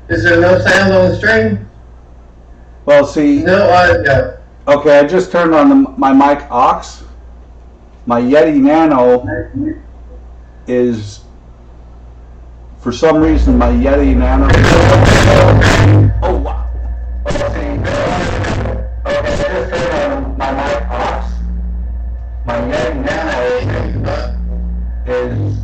Is there no sound on the stream? Well, see, No audio. okay, I just turned on my mic aux. My Yeti Nano is, for some reason, my Yeti Nano. Oh, wow. My mic aux. My Yeti Nano is.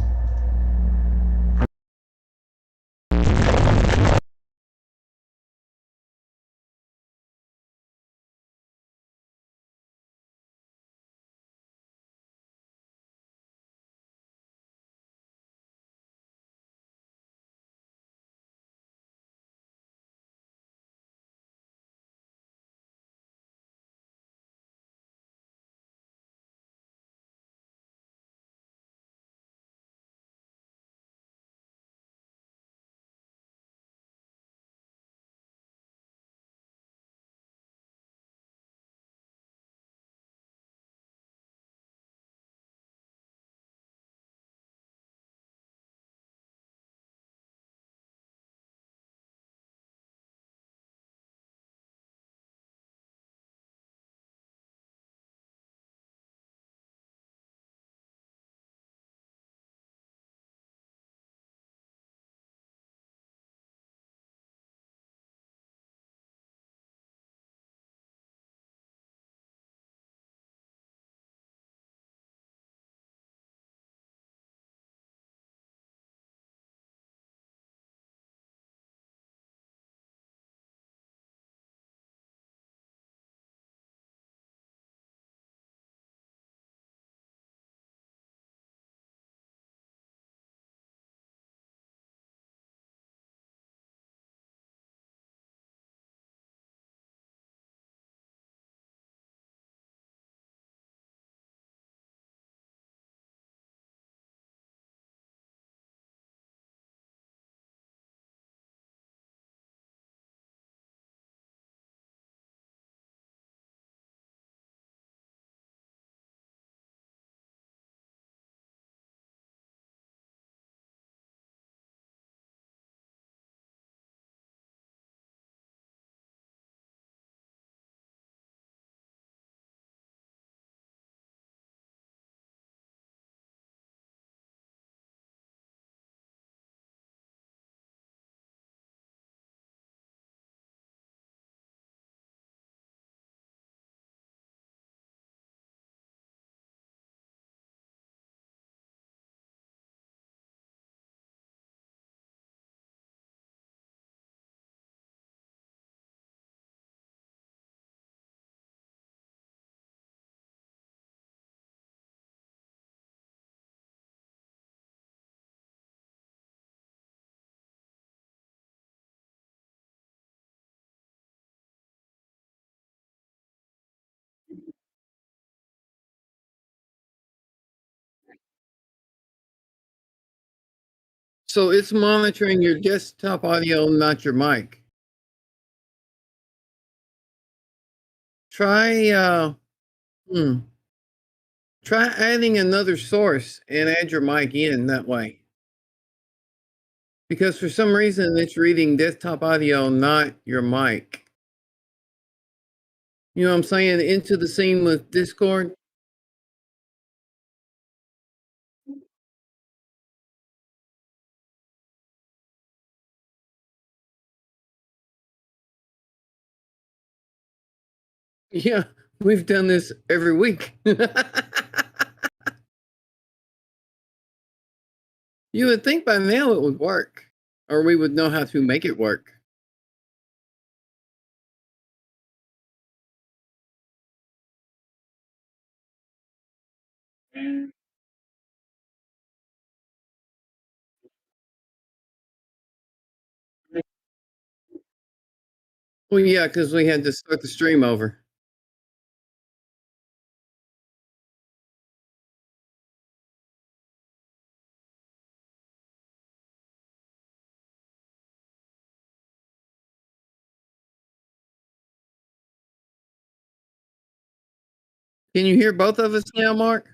So it's monitoring your desktop audio, not your mic. Try hmm, try adding another source and add your mic in that way. Because for some reason it's reading desktop audio, not your mic. You know what I'm saying? Into the scene with Discord. Yeah, we've done this every week. You would think by now it would work, or we would know how to make it work. Well, yeah, because we had to start the stream over. Can you hear both of us now, Mark?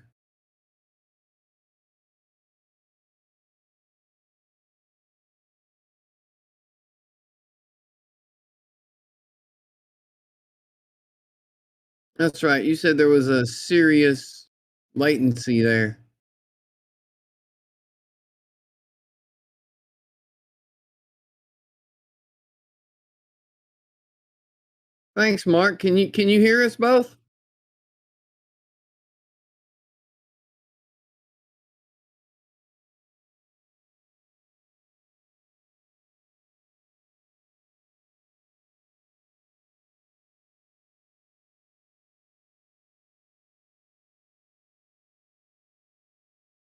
That's right. You said there was a serious latency there. Thanks, Mark. Can you hear us both?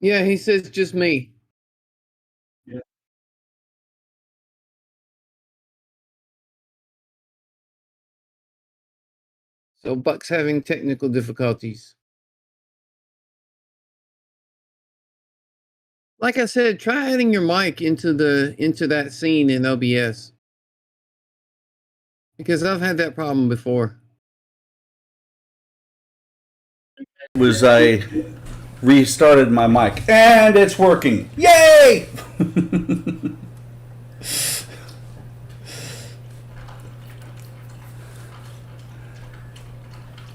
Yeah, he says just me. Yeah. So Buck's having technical difficulties. Like I said, try adding your mic into that scene in OBS. Because I've had that problem before. Was I restarted my mic and it's working. Yay!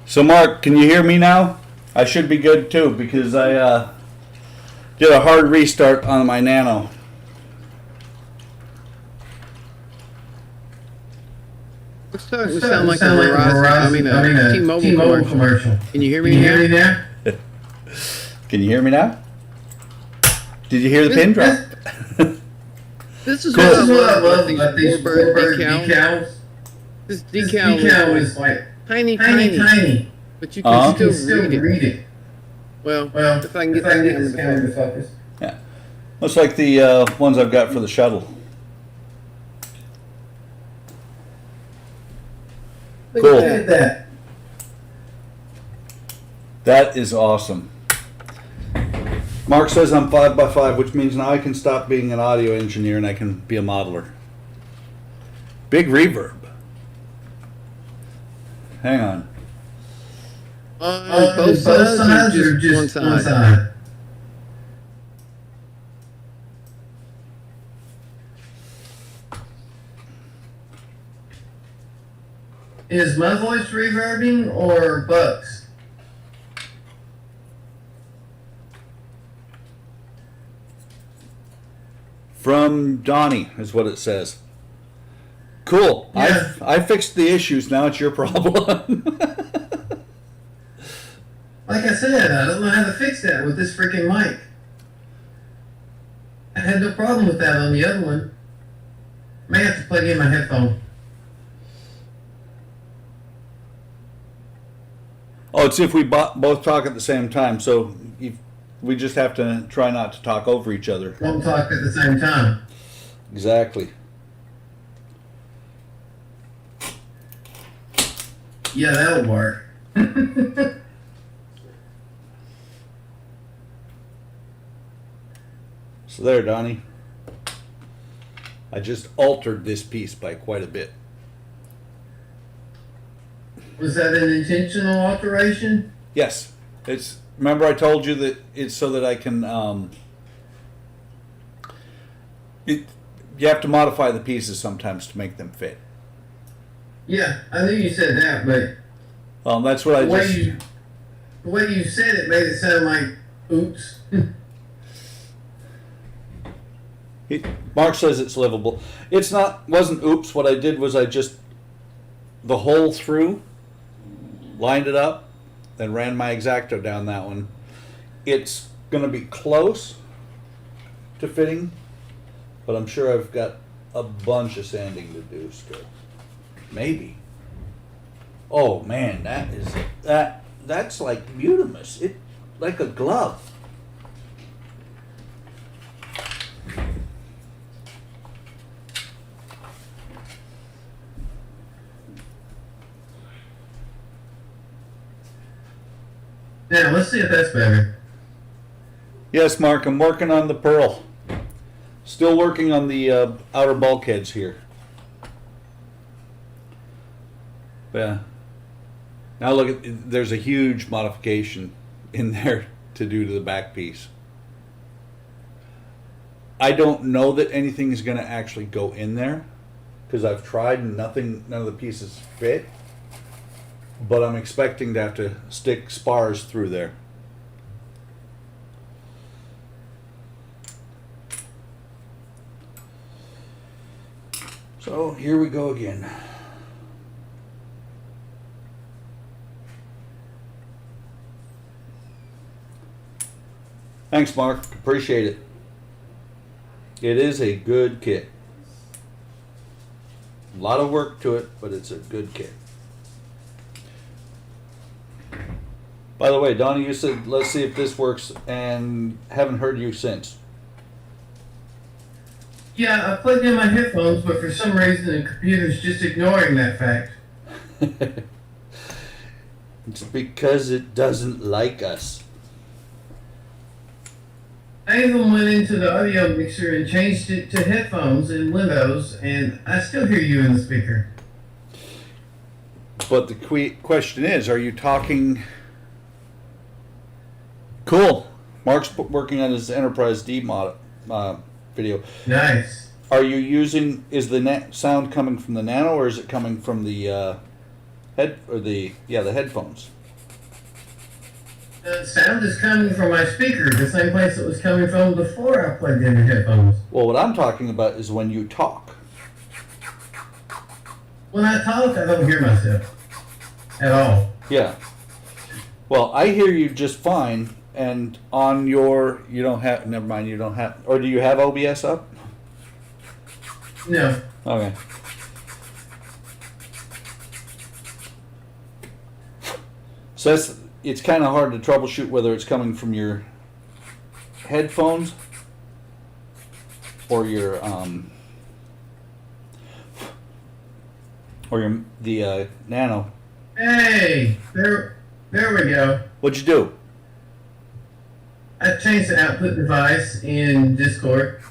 So Mark, can you hear me now? I should be good too because I did a hard restart on my Nano. It's starting to sound like a Verizon, a T-Mobile commercial. Can you hear me now? Can you hear me now? Did you hear the pin drop? This is Cool. what I love about these Like these Warbird Warbird decals. decals. This This decal is like tiny, tiny, but you Uh-huh. can you still can still read it. read it. Well, Well, if I can get this camera to camera to focus. focus. Yeah. Looks like the ones I've got for the shuttle. Look Cool. at Look at that. that. That is awesome. Mark says I'm 5x5, which means now I can stop being an audio engineer and I can be a modeler. Big reverb. Hang on. Both sides or just one side? Is my voice reverbing or Buck's? From Donnie is what it says. Cool. Yeah. I fixed the issues. Now it's your problem. Like I said, I don't know how to fix that with this freaking mic. I had no problem with that on the other one. May have to plug in my headphone. Oh, it's if we both talk at the same time. So we just have to try not to talk over each other. Won't talk at the same time. Exactly. Yeah, that'll work. So there, Donnie. I just altered this piece by quite a bit. Was that an intentional alteration? Yes, it's. Remember, I told you that it's so that I can. You have to modify the pieces sometimes to make them fit. Yeah, I knew you said that, but That's what I the way just. the way you said it made it sound like, oops. Mark says it's livable. It's not. Wasn't oops. What I did was I just the hole through, lined it up, then ran my X-Acto down that one. It's going to be close to fitting, but I'm sure I've got a bunch of sanding to do still. Maybe. Oh man, that's like Mutimus. It like a glove. Now, let's see if that's better. Yes, Mark, I'm working on the pearl. Still working on the outer bulkheads here. Yeah. Now look at, there's a huge modification in there to do to the back piece. I don't know that anything is going to actually go in there because I've tried and none of the pieces fit. but I'm expecting to have to stick spars through there. So here we go again. Thanks, Mark. Appreciate it. It is a good kit. A lot of work to it, but it's a good kit. By the way, Donnie, you said let's see if this works, and haven't heard you since. Yeah, I plugged in my headphones, but for some reason the computer's just ignoring that fact. It's because it doesn't like us. I even went into the audio mixer and changed it to headphones in Windows, and I still hear you in the speaker. But the question is, are you talking? Cool. Mark's working on his Enterprise D mod video. Nice. Are you using? Is the sound coming from the Nano, or is it coming from the the headphones? The sound is coming from my speaker, the same place it was coming from before I plugged in the headphones. Well, what I'm talking about is when you talk. When I talk, I don't hear myself at all. Yeah. Well, I hear you just fine, and on your you don't have. Never mind, you don't have. Or do you have OBS up? No. Okay. So it's kind of hard to troubleshoot whether it's coming from your headphones or your Nano. Hey, there we go. What'd you do? I changed the output device in Discord.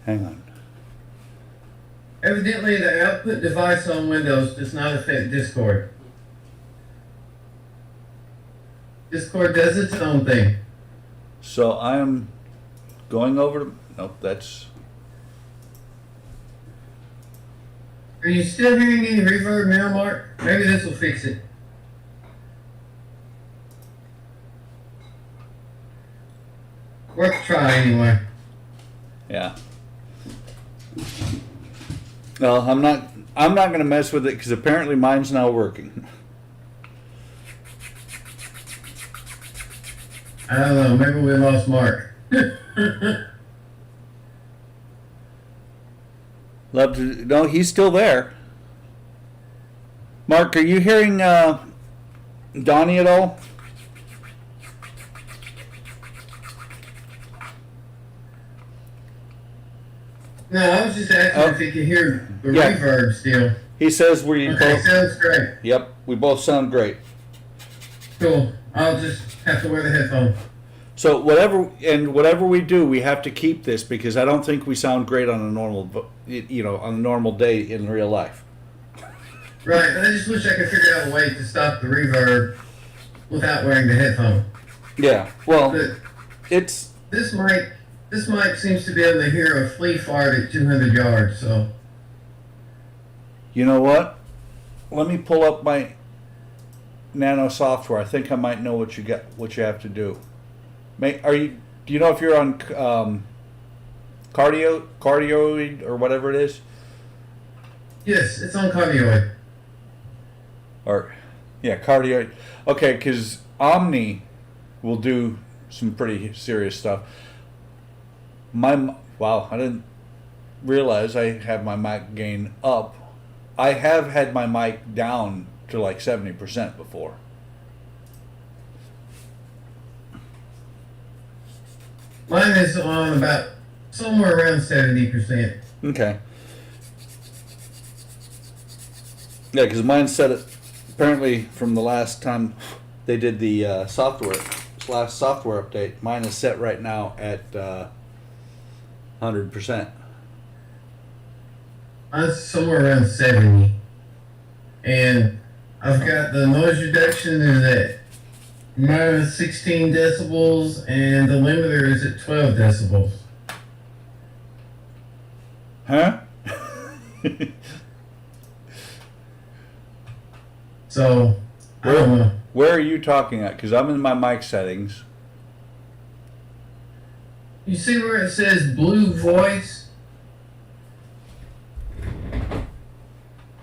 Hang on. Evidently, the output device on Windows does not affect Discord. Discord does its own thing. So I am going over to. Nope, that's. Are you still hearing any reverb now, Mark? Maybe this will fix it. Worth a try anyway. Yeah. No, I'm not going to mess with it because apparently mine's now working. I don't know. Maybe we lost Mark. Love to. No, he's still there. Mark, are you hearing Donnie at all? No, I was just asking if you could hear the Yeah. reverb still. He says we Okay, both. sounds great. Yep, we both sound great. Cool. I'll just have to wear the headphones. So whatever we do, we have to keep this because I don't think we sound great on a normal, on a normal day in real life. Right, I just wish I could figure out a way to stop the reverb without wearing the headphone. Yeah. Well, But it's. this mic seems to be able to hear a flea fart at 200 yards, so. You know what? Let me pull up my Nano software. I think I might know what you have to do. Do you know if you're on Cardioid or whatever it is? Yes, it's on Cardioid. Or yeah, Cardioid. Okay, because Omni will do some pretty serious stuff. Wow, I didn't realize I have my mic gain up. I have had my mic down to like 70% before. Mine is on about somewhere around 70%. Okay. Yeah, because mine set it apparently from the last time they did the last software update. Mine is set right now at 100%. Mine's somewhere around 70. And I've got the noise reduction is at minus 16 decibels, and the limiter is at 12 decibels. Huh? So I don't know. Where are you talking at? Because I'm in my mic settings. You see where it says Blue Voice?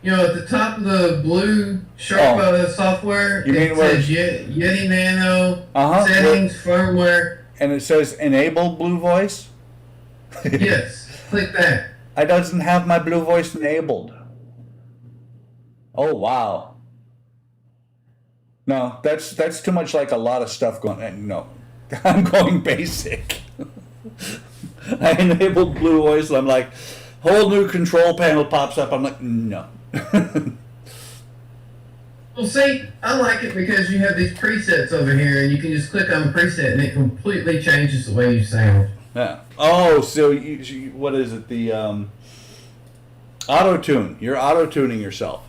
You know, at the top of the blue sharp software, You mean it where- says Yeti Nano Uh-huh. settings firmware. And it says enable Blue Voice? Yes, click that. I doesn't have my Blue Voice enabled. Oh wow. No, that's too much like a lot of stuff going. No, I'm going basic. I enabled Blue Voice. And I'm like, whole new control panel pops up. I'm like, no. Well, see, I like it because you have these presets over here, and you can just click on the preset, and it completely changes the way you sound. Yeah. Oh, so what is it? The auto tune. You're auto tuning yourself.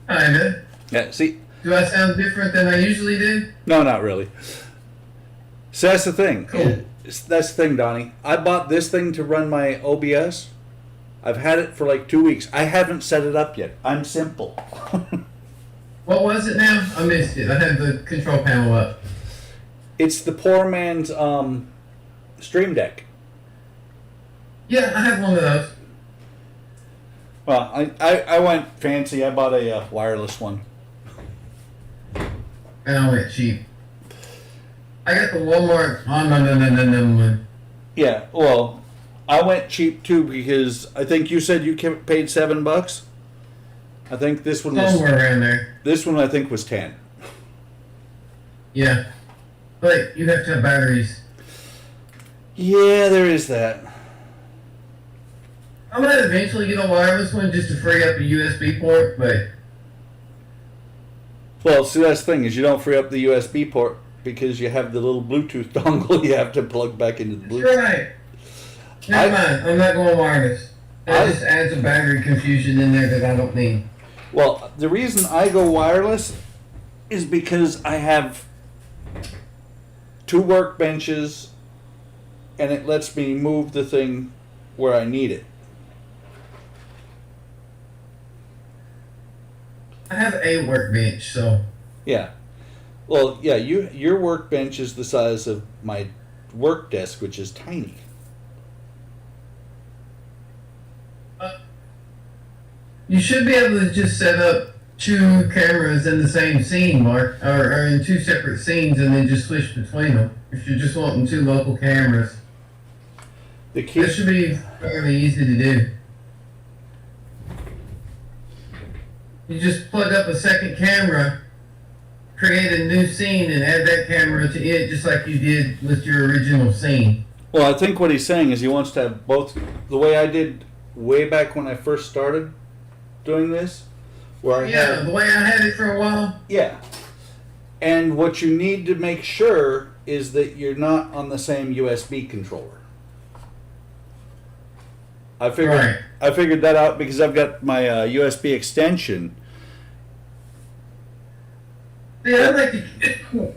Kinda. Yeah. See. Do I sound different than I usually do? No, not really. So that's the thing. Cool. That's the thing, Donnie. I bought this thing to run my OBS. I've had it for like 2 weeks. I haven't set it up yet. I'm simple. What was it now? I missed it. I had the control panel up. It's the poor man's Stream Deck. Yeah, I have one of those. Well, I went fancy. I bought a wireless one. And I went cheap. I got the Walmart. Oh, no. Yeah, well, I went cheap too because I think you said you paid $7. I think this one was Somewhere around there. this one I think was 10. Yeah. But you have to have batteries. Yeah, there is that. I might eventually get a wireless one just to free up a USB port, but Well, see, that's the thing is you don't free up the USB port because you have the little Bluetooth dongle you have to plug back into the that's Bluetooth. right. Never mind. I'm not going wireless. That just adds a battery confusion in there that I don't need. Well, the reason I go wireless is because I have 2 workbenches and it lets me move the thing where I need it. I have a workbench, so Yeah. Well, yeah, your workbench is the size of my work desk, which is tiny. you should be able to just set up 2 cameras in the same scene, Mark, or in 2 separate scenes, and then just switch between them. If you're just wanting 2 local cameras, The key. that should be fairly easy to do. You just plug up a second camera, create a new scene, and add that camera to it, just like you did with your original scene. Well, I think what he's saying is he wants to have both, the way I did way back when I first started doing this, where I Yeah, had, the way I had it for a while. yeah. And what you need to make sure is that you're not on the same USB controller. I figured Right. I figured that out because I've got my USB extension. Yeah, I'd like to.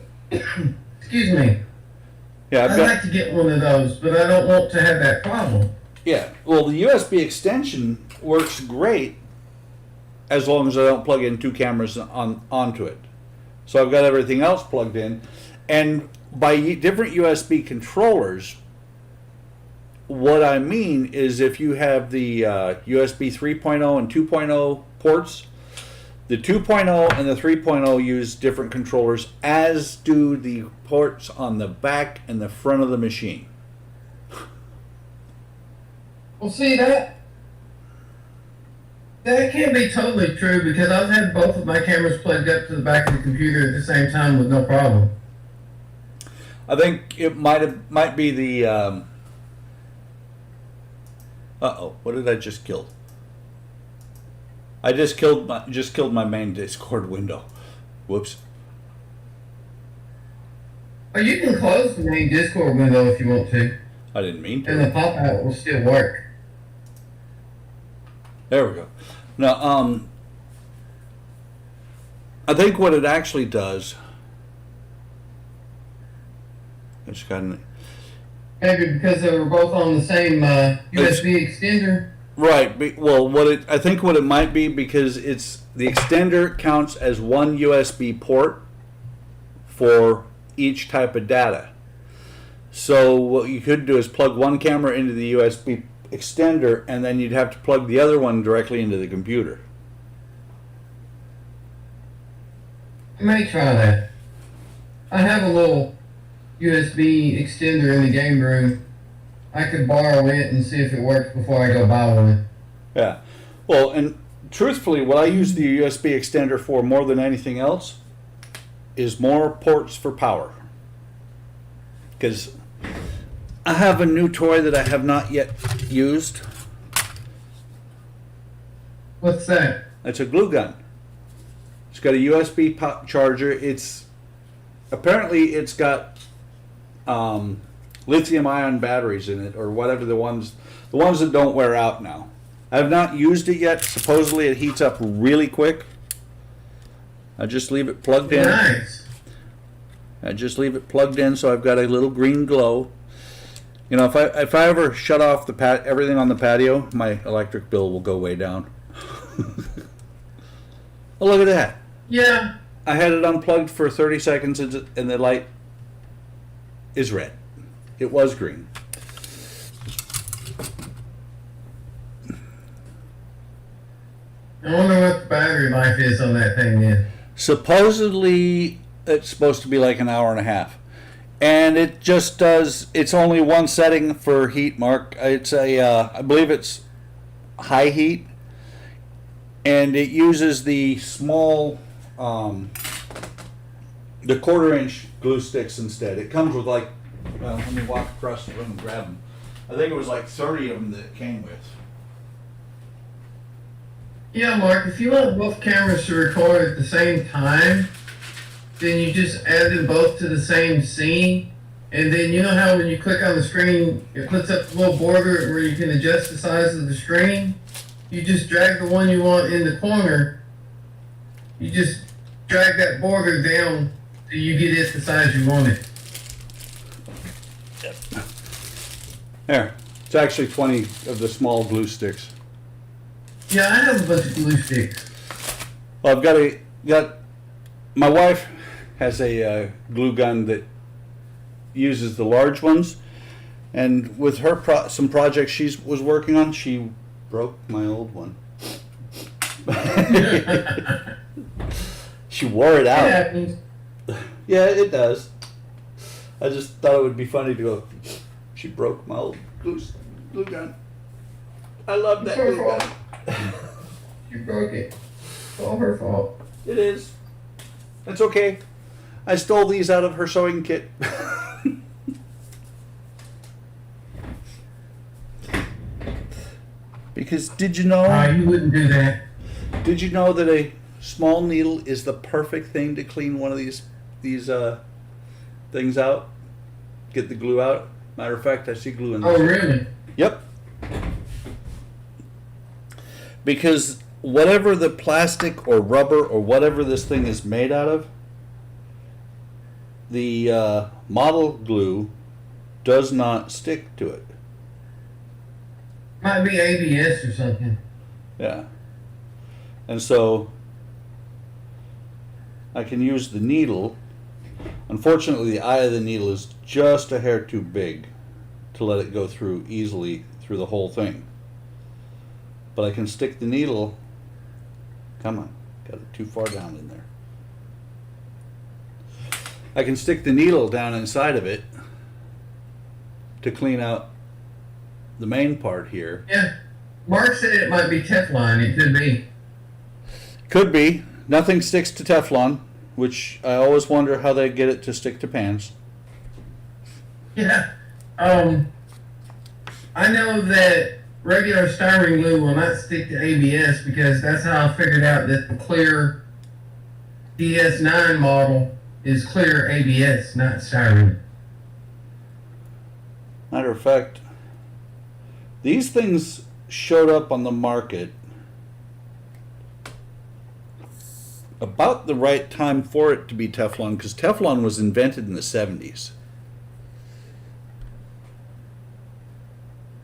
Excuse me. Yeah, I've I'd got like to get one of those, but I don't want to have that problem. yeah. Well, the USB extension works great as long as I don't plug in 2 cameras onto it. So I've got everything else plugged in, and by different USB controllers. What I mean is if you have the USB 3.0 and 2.0 ports, the 2.0 and the 3.0 use different controllers, as do the ports on the back and the front of the machine. Well, see that can't be totally true because I've had both of my cameras plugged up to the back of the computer at the same time with no problem. I think it might be the. What did I just kill? I just killed my main Discord window. Whoops. Or you can close the main Discord window if you want to, I didn't mean to. and the pop-out will still work. There we go. Now, I think what it actually does, Maybe because they were both on the same USB extender. Right. Well, I think what it might be, because it's the extender counts as one USB port for each type of data. So what you could do is plug one camera into the USB extender, and then you'd have to plug the other one directly into the computer. I may try that. I have a little USB extender in the game room. I could borrow it and see if it works before I go buy one. Yeah. Well, and truthfully, what I use the USB extender for more than anything else is more ports for power. Because I have a new toy that I have not yet used. What's that? It's a glue gun. It's got a USB charger. Apparently it's got lithium-ion batteries in it, or whatever, the ones that don't wear out now. I have not used it yet. Supposedly it heats up really quick. I just leave it plugged in. Nice. I just leave it plugged in, so I've got a little green glow. You know, if I ever shut off everything on the patio, my electric bill will go way down. Oh, look at that. Yeah. I had it unplugged for 30 seconds, and the light is red. It was green. I wonder what the battery life is on that thing then. Supposedly, it's supposed to be like an hour and a half. And it just does, it's only one setting for heat, Mark. It's I believe it's high heat. And it uses the small, the 1/4-inch glue sticks instead. It comes with like, well, let me walk across the room and grab them. I think it was like 30 of them that it came with. Yeah, Mark, if you want both cameras to record at the same time, then you just add them both to the same scene. And then you know how when you click on the screen, it puts up a little border where you can adjust the size of the screen? You just drag the one you want in the corner. You just drag that border down till you get it the size you want it. There. It's actually 20 of the small glue sticks. Yeah, I have a bunch of glue sticks. Well, my wife has a glue gun that uses the large ones, and with her some projects she was working on, she broke my old one. She wore it out. It happens. Yeah, it does. I just thought it would be funny to go, she broke my old glue gun. I love that glue gun. She broke it. It's all her fault. It is. That's okay. I stole these out of her sewing kit. Because did you know? You wouldn't do that. Did you know that a small needle is the perfect thing to clean one of these things out? Get the glue out. Matter of fact, I see glue in there. Oh, really? Yep. Because whatever the plastic or rubber or whatever this thing is made out of, the model glue does not stick to it. Might be ABS or something. Yeah. And so I can use the needle. Unfortunately, the eye of the needle is just a hair too big to let it go through easily through the whole thing. But I can stick the needle. Come on, got it too far down in there. I can stick the needle down inside of it to clean out the main part here. Yeah. Mark said it might be Teflon. It could be. Could be. Nothing sticks to Teflon, which I always wonder how they get it to stick to pans. Yeah. I know that regular styrene glue will not stick to ABS because that's how I figured out that the clear DS9 model is clear ABS, not styrene. Matter of fact, these things showed up on the market about the right time for it to be Teflon, because Teflon was invented in the 70s.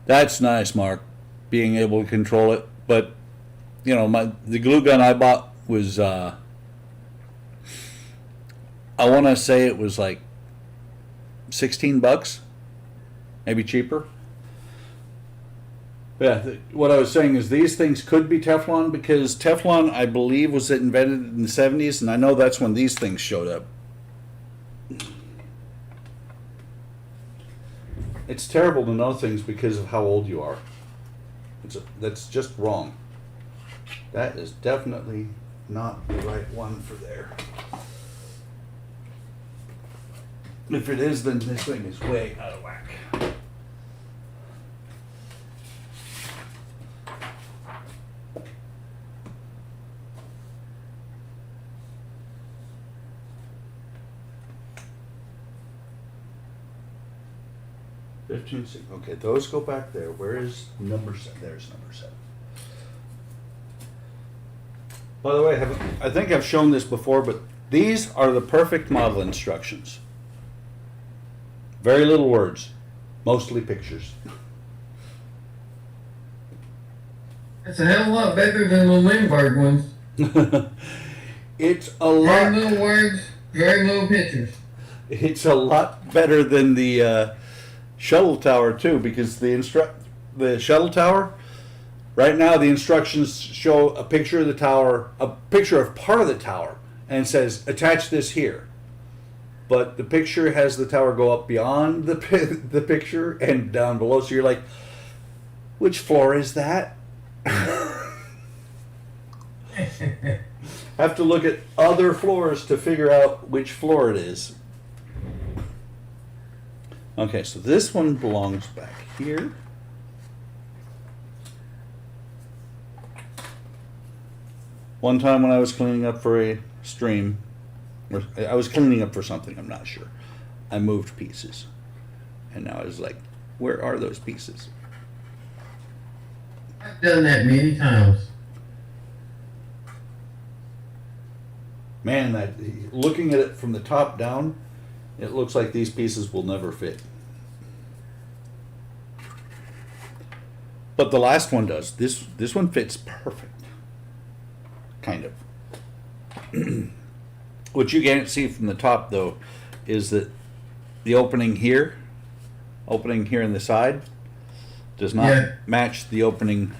That's nice, Mark, being able to control it. But you know, the glue gun I bought was I want to say it was like $16, maybe cheaper. Yeah, what I was saying is these things could be Teflon because Teflon, I believe, was invented in the 70s, and I know that's when these things showed up. It's terrible to know things because of how old you are. That's just wrong. That is definitely not the right one for there. If it is, then this thing is way out of whack. Okay, those go back there. Where is number 7? There's number 7. By the way, I think I've shown this before, but these are the perfect model instructions. Very little words, mostly pictures. It's a hell of a lot better than the Lindbergh ones. It's a lot. Very little words, very little pictures. It's a lot better than the shuttle tower too, because the shuttle tower. Right now, the instructions show a picture of the tower, a picture of part of the tower, and it says attach this here. But the picture has the tower go up beyond the picture and down below. So you're like, which floor is that? Have to look at other floors to figure out which floor it is. Okay, so this one belongs back here. One time when I was cleaning up for a stream, or I was cleaning up for something, I'm not sure, I moved pieces. And now I was like, where are those pieces? I've done that many times. Man, looking at it from the top down, it looks like these pieces will never fit. But the last one does. This one fits perfect. Kind of. What you can't see from the top, though, is that the opening here in the side, does not match the opening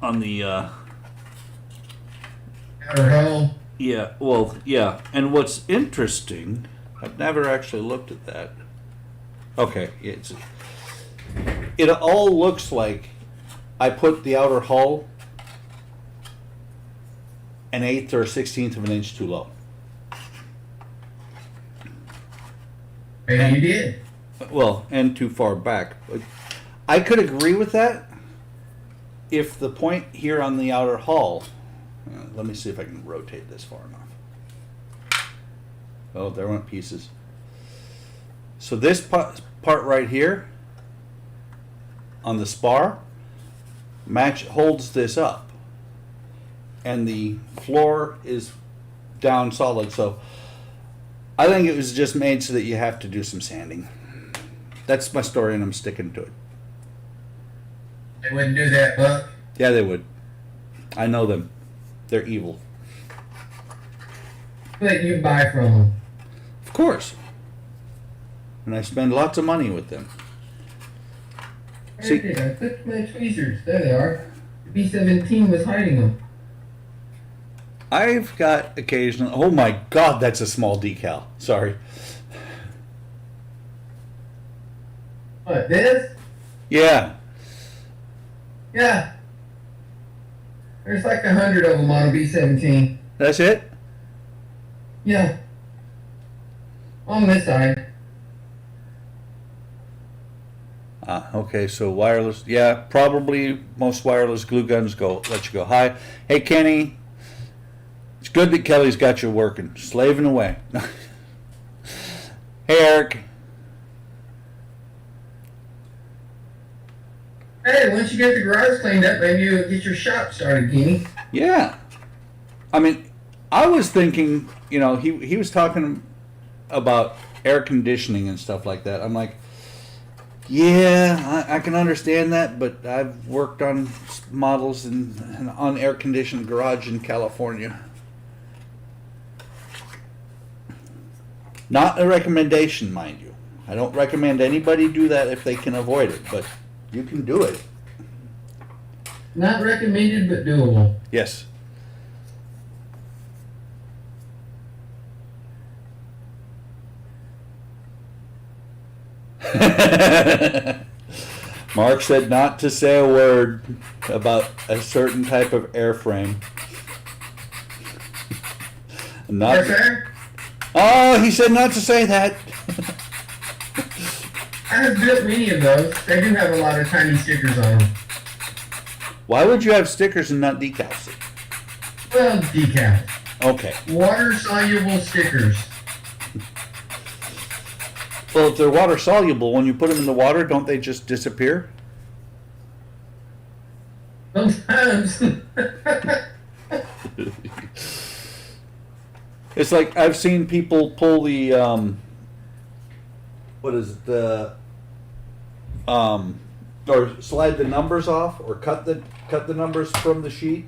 on the outer hull. Yeah, well, yeah. And what's interesting, I've never actually looked at that. Okay, it all looks like I put the outer hull an 1/8 or 1/16 of an inch too low. And you did. Well, and too far back. I could agree with that if the point here on the outer hull, let me see if I can rotate this far enough. Oh, there went pieces. So this part right here on the spar holds this up. And the floor is down solid, so I think it was just made so that you have to do some sanding. That's my story, and I'm sticking to it. They wouldn't do that, Buck. Yeah, they would. I know them. They're evil. But you buy from them. Of course. And I spend lots of money with them. See, I put my tweezers. There they are. The B-17 was hiding them. I've got occasional. Oh my God, that's a small decal. Sorry. What, this? Yeah. Yeah. There's like 100 of them on a B-17. That's it? Yeah. On this side. Okay, so wireless. Yeah, probably most wireless glue guns let you go high. Hey, Kenny. It's good that Kelly's got you working, slaving away. Hey, Eric. Hey, once you get the garage cleaned up, maybe you'll get your shop started, Kenny. Yeah. I mean, I was thinking, he was talking about air conditioning and stuff like that. I'm like, Yeah, I can understand that, but I've worked on models in on air conditioned garage in California. Not a recommendation, mind you. I don't recommend anybody do that if they can avoid it, but you can do it. Not recommended, but doable. Yes. Mark said not to say a word about a certain type of airframe. Not. Yes, sir. Oh, he said not to say that. I have built many of those. They do have a lot of tiny stickers on them. Why would you have stickers and not decals? Well, decals. Okay. Water-soluble stickers. Well, if they're water soluble, when you put them in the water, don't they just disappear? Sometimes. It's like I've seen people pull the what is it, the or slide the numbers off or cut the numbers from the sheet.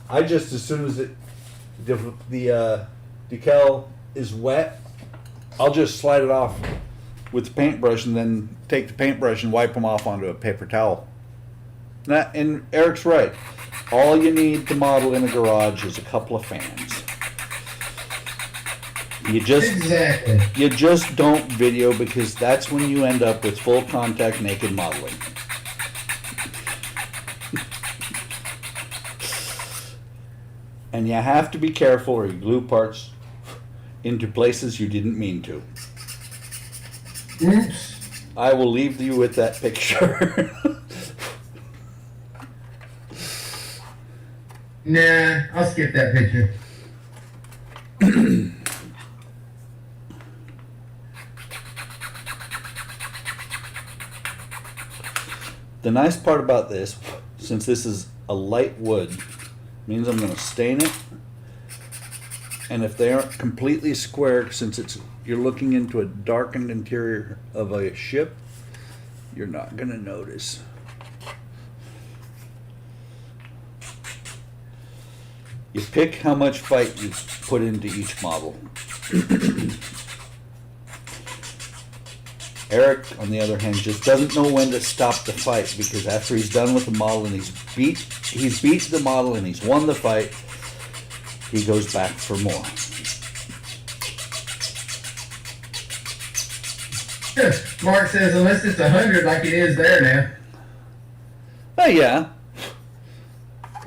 I just, as soon as the decal is wet, I'll just slide it off with the paintbrush and then take the paintbrush and wipe them off onto a paper towel. And Eric's right. All you need to model in a garage is a couple of fans. Exactly. You just don't video because that's when you end up with full contact naked modeling. And you have to be careful or you glue parts into places you didn't mean to. Oops. I will leave you with that picture. Nah, I'll skip that picture. The nice part about this, since this is a light wood, means I'm going to stain it. And if they aren't completely square, since you're looking into a darkened interior of a ship, you're not going to notice. You pick how much fight you put into each model. Eric, on the other hand, just doesn't know when to stop the fight because after he's done with the model and he's beat the model and he's won the fight, he goes back for more. Mark says unless it's 100 like it is there now. Oh yeah,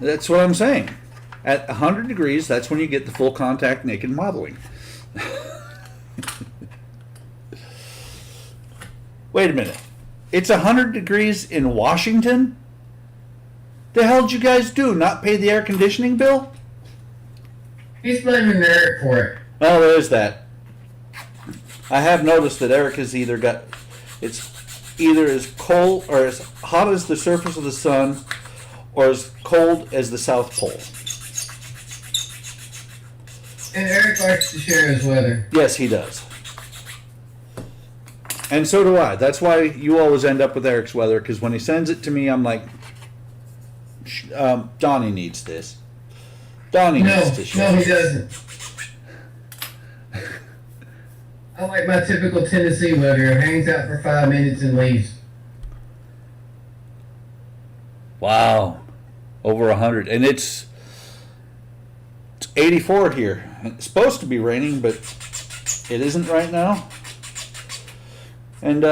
that's what I'm saying. At 100 degrees, that's when you get the full contact naked modeling. Wait a minute. It's 100 degrees in Washington? The hell did you guys do? Not pay the air conditioning bill? He's blaming Eric for it. Well, there is that. I have noticed that Eric has it's either as cold or as hot as the surface of the sun or as cold as the South Pole. And Eric likes to share his weather. Yes, he does. And so do I. That's why you always end up with Eric's weather, because when he sends it to me, I'm like, Donnie needs this. Donnie needs to share. No, he doesn't. I like my typical Tennessee weather. It hangs out for 5 minutes and leaves. Wow. Over 100. And it's 84 here. It's supposed to be raining, but it isn't right now. And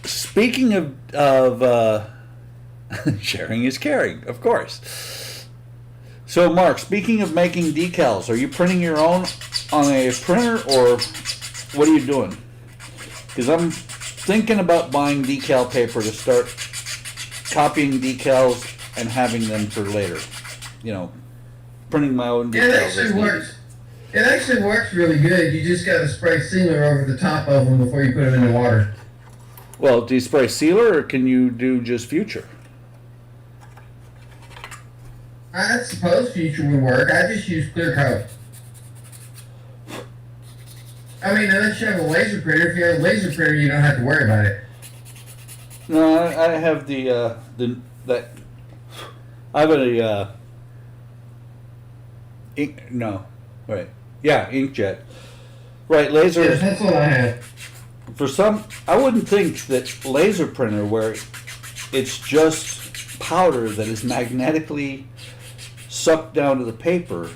speaking of sharing is caring, of course. So, Mark, speaking of making decals, are you printing your own on a printer, or what are you doing? Because I'm thinking about buying decal paper to start copying decals and having them for later. You know, printing my own decals. It actually works. It actually works really good. You just got to spray sealer over the top of them before you put them in the water. Well, do you spray sealer or can you do just Future? I suppose Future would work. I just use clear coat. I mean, unless you have a laser printer. If you have a laser printer, you don't have to worry about it. No, I have that. I have a ink. No, right? Yeah, inkjet. Right, laser. Yeah, that's what I have. For some, I wouldn't think that laser printer, where it's just powder that is magnetically sucked down to the paper,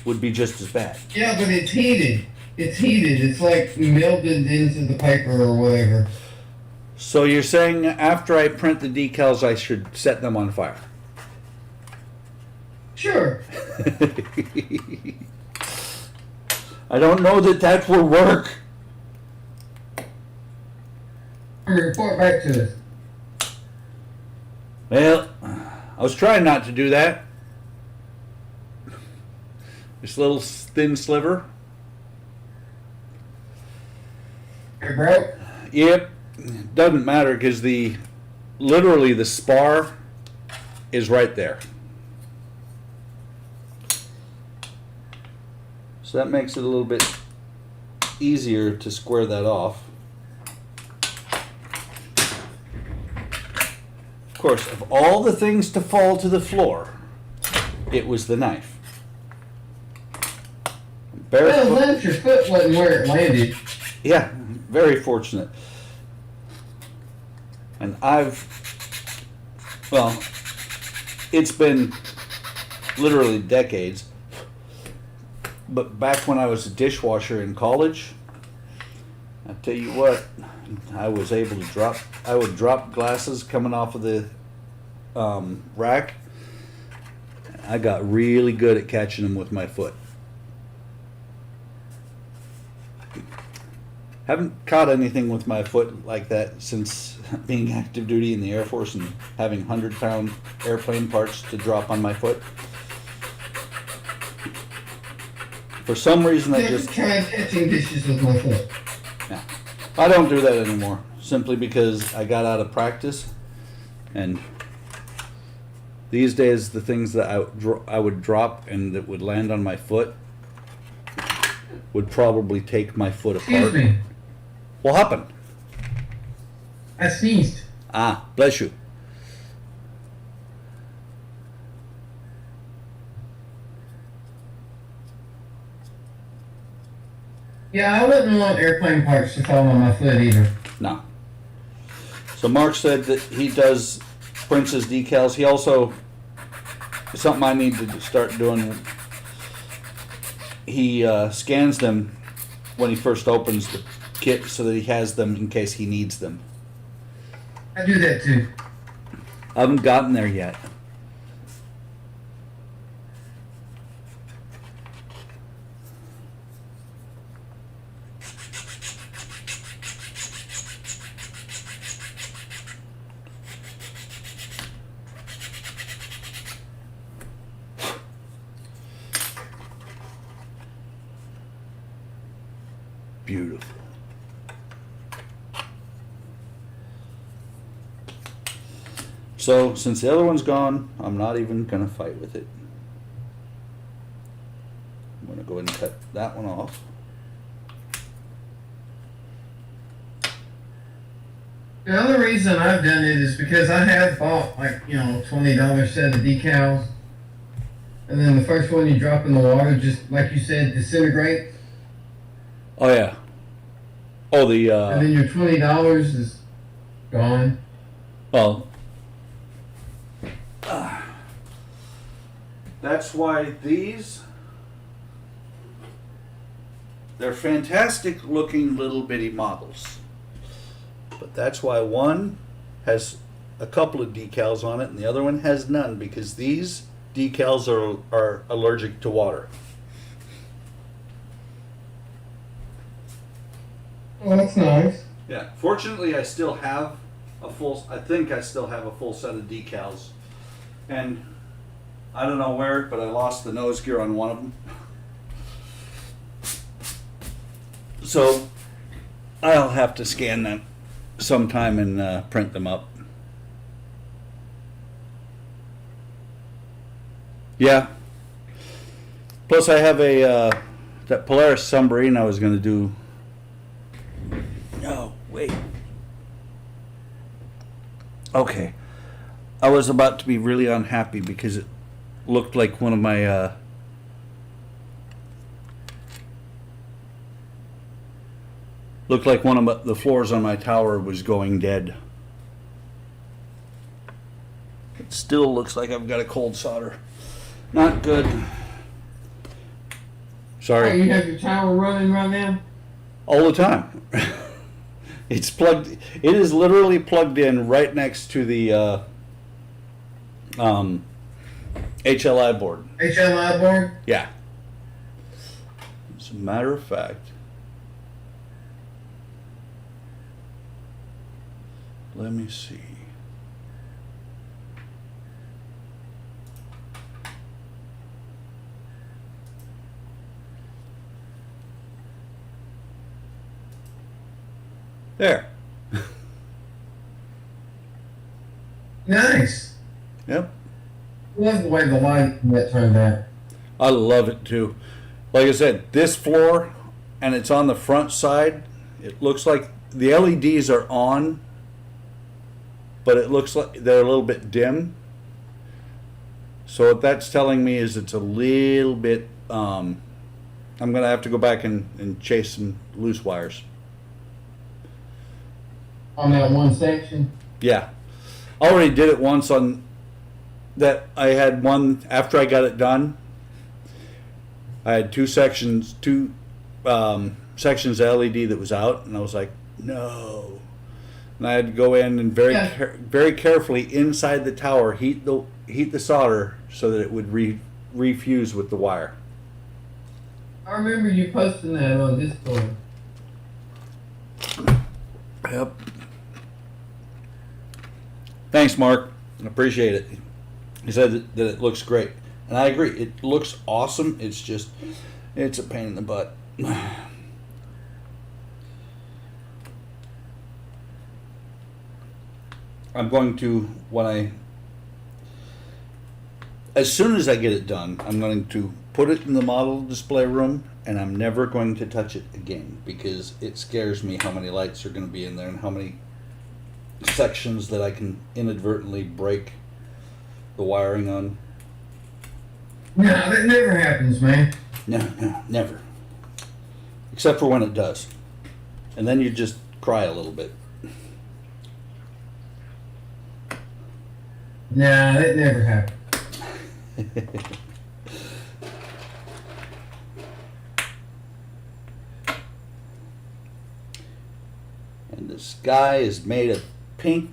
would be just as bad. Yeah, but it's heated. It's heated. It's like melted into the paper or whatever. So you're saying after I print the decals, I should set them on fire? Sure. I don't know that will work. Report back to us. Well, I was trying not to do that. This little thin sliver. It broke? Yep. Doesn't matter because literally the spar is right there. So that makes it a little bit easier to square that off. Of course, of all the things to fall to the floor, it was the knife. Well, as Barefoot. long as your foot wasn't where it landed. Yeah, very fortunate. And well, it's been literally decades. But back when I was a dishwasher in college, I tell you what, I was able to I would drop glasses coming off of the rack. I got really good at catching them with my foot. Haven't caught anything with my foot like that since being active duty in the Air Force and having 100-pound airplane parts to drop on my foot. For some reason, I just tried catching dishes with my foot. yeah, I don't do that anymore. Simply because I got out of practice, and these days the things that I would drop and that would land on my foot would probably take my foot apart. Excuse me. What happened? I sneezed. Ah, bless you. Yeah, I wouldn't want airplane parts to fall on my foot either. No. So Mark said that he prints his decals. He also, something I need to start doing, he scans them when he first opens the kit so that he has them in case he needs them. I do that too. I haven't gotten there yet. Beautiful. So, since the other one's gone, I'm not even going to fight with it. I'm going to go ahead and cut that one off. The other reason I've done it is because I have bought $20 set of decals, and then the first one you drop in the water, just like you said, disintegrate, Oh yeah. Oh the and then your $20 is gone. well. That's why they're fantastic looking little bitty models. But that's why one has a couple of decals on it and the other one has none, because these decals are allergic to water. Well, that's nice. Yeah. Fortunately, I still have I think I still have a full set of decals. And I don't know where, but I lost the nose gear on one of them. So I'll have to scan them sometime and print them up. Yeah. Plus I have that Polaris submarine I was going to do Okay. I was about to be really unhappy because it looked like one of my the floors on my tower was going dead. It still looks like I've got a cold solder. Not good. Oh, Sorry. you have your tower running right now? All the time. It's plugged. It is literally plugged in right next to the HLI board. HLI board? Yeah. As a matter of fact, let me see. There. Nice. Yep. Love the way the light that turned out. I love it too. Like I said, this floor, and it's on the front side. It looks like the LEDs are on, but it looks like they're a little bit dim. So what that's telling me is it's a little bit. I'm gonna have to go back and chase some loose wires. On that one section? Yeah, I already did it once on that. I had one after I got it done. I had two sections of LED that was out, and I was like, no. And I had to go in and very carefully inside the tower heat the solder so that it would refuse with the wire. I remember you posting that on Discord. Yep. Thanks, Mark. I appreciate it. He said that it looks great. And I agree. It looks awesome. It's just, it's a pain in the butt. I'm going to, as soon as I get it done, I'm going to put it in the model display room, and I'm never going to touch it again because it scares me how many lights are going to be in there and how many sections that I can inadvertently break the wiring on. No, that never happens, man. No, never. Except for when it does. And then you just cry a little bit. Nah, that never happens. And the sky is made of pink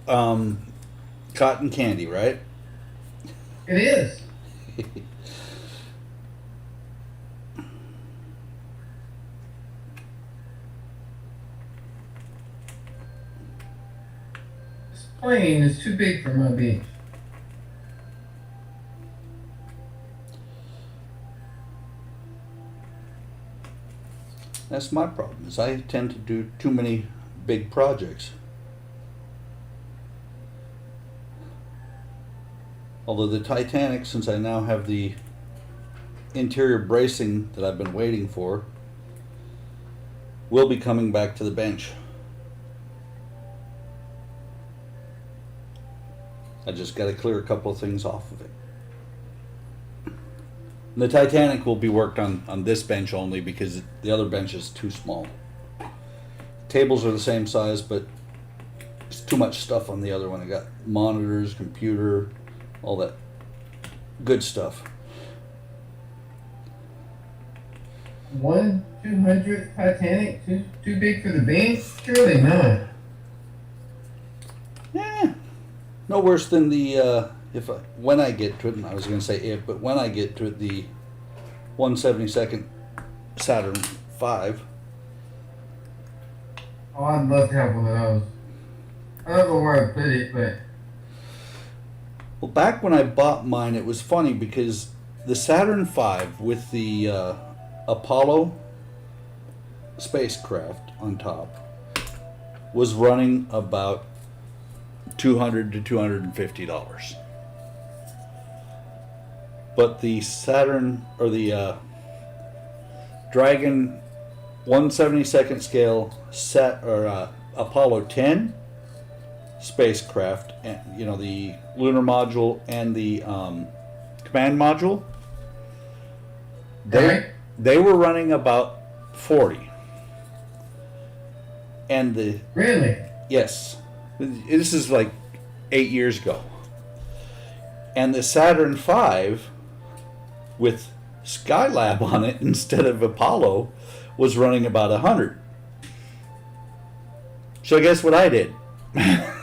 cotton candy, right? It is. This plane is too big for my beach. That's my problem, is I tend to do too many big projects. Although the Titanic, since I now have the interior bracing that I've been waiting for, will be coming back to the bench. I just got to clear a couple of things off of it. And the Titanic will be worked on this bench only because the other bench is too small. Tables are the same size, but it's too much stuff on the other one. I got monitors, computer, all that good stuff. 1/200 Titanic, too big for the bench? Surely not. Yeah, no worse than the when I get to it. And I was going to say if, but when I get to it, the 1/72 Saturn V. Oh, I'd love to have one of those. I don't know where I put it, but Well, back when I bought mine, it was funny because the Saturn V with the Apollo spacecraft on top was running about $200 to $250. But the Saturn or the Dragon 1/72 scale Apollo 10 spacecraft, and the lunar module and the command module. Right. They were running about 40, and Really? yes, this is like 8 years ago, and the Saturn V with Skylab on it instead of Apollo was running about 100. So guess what I did? I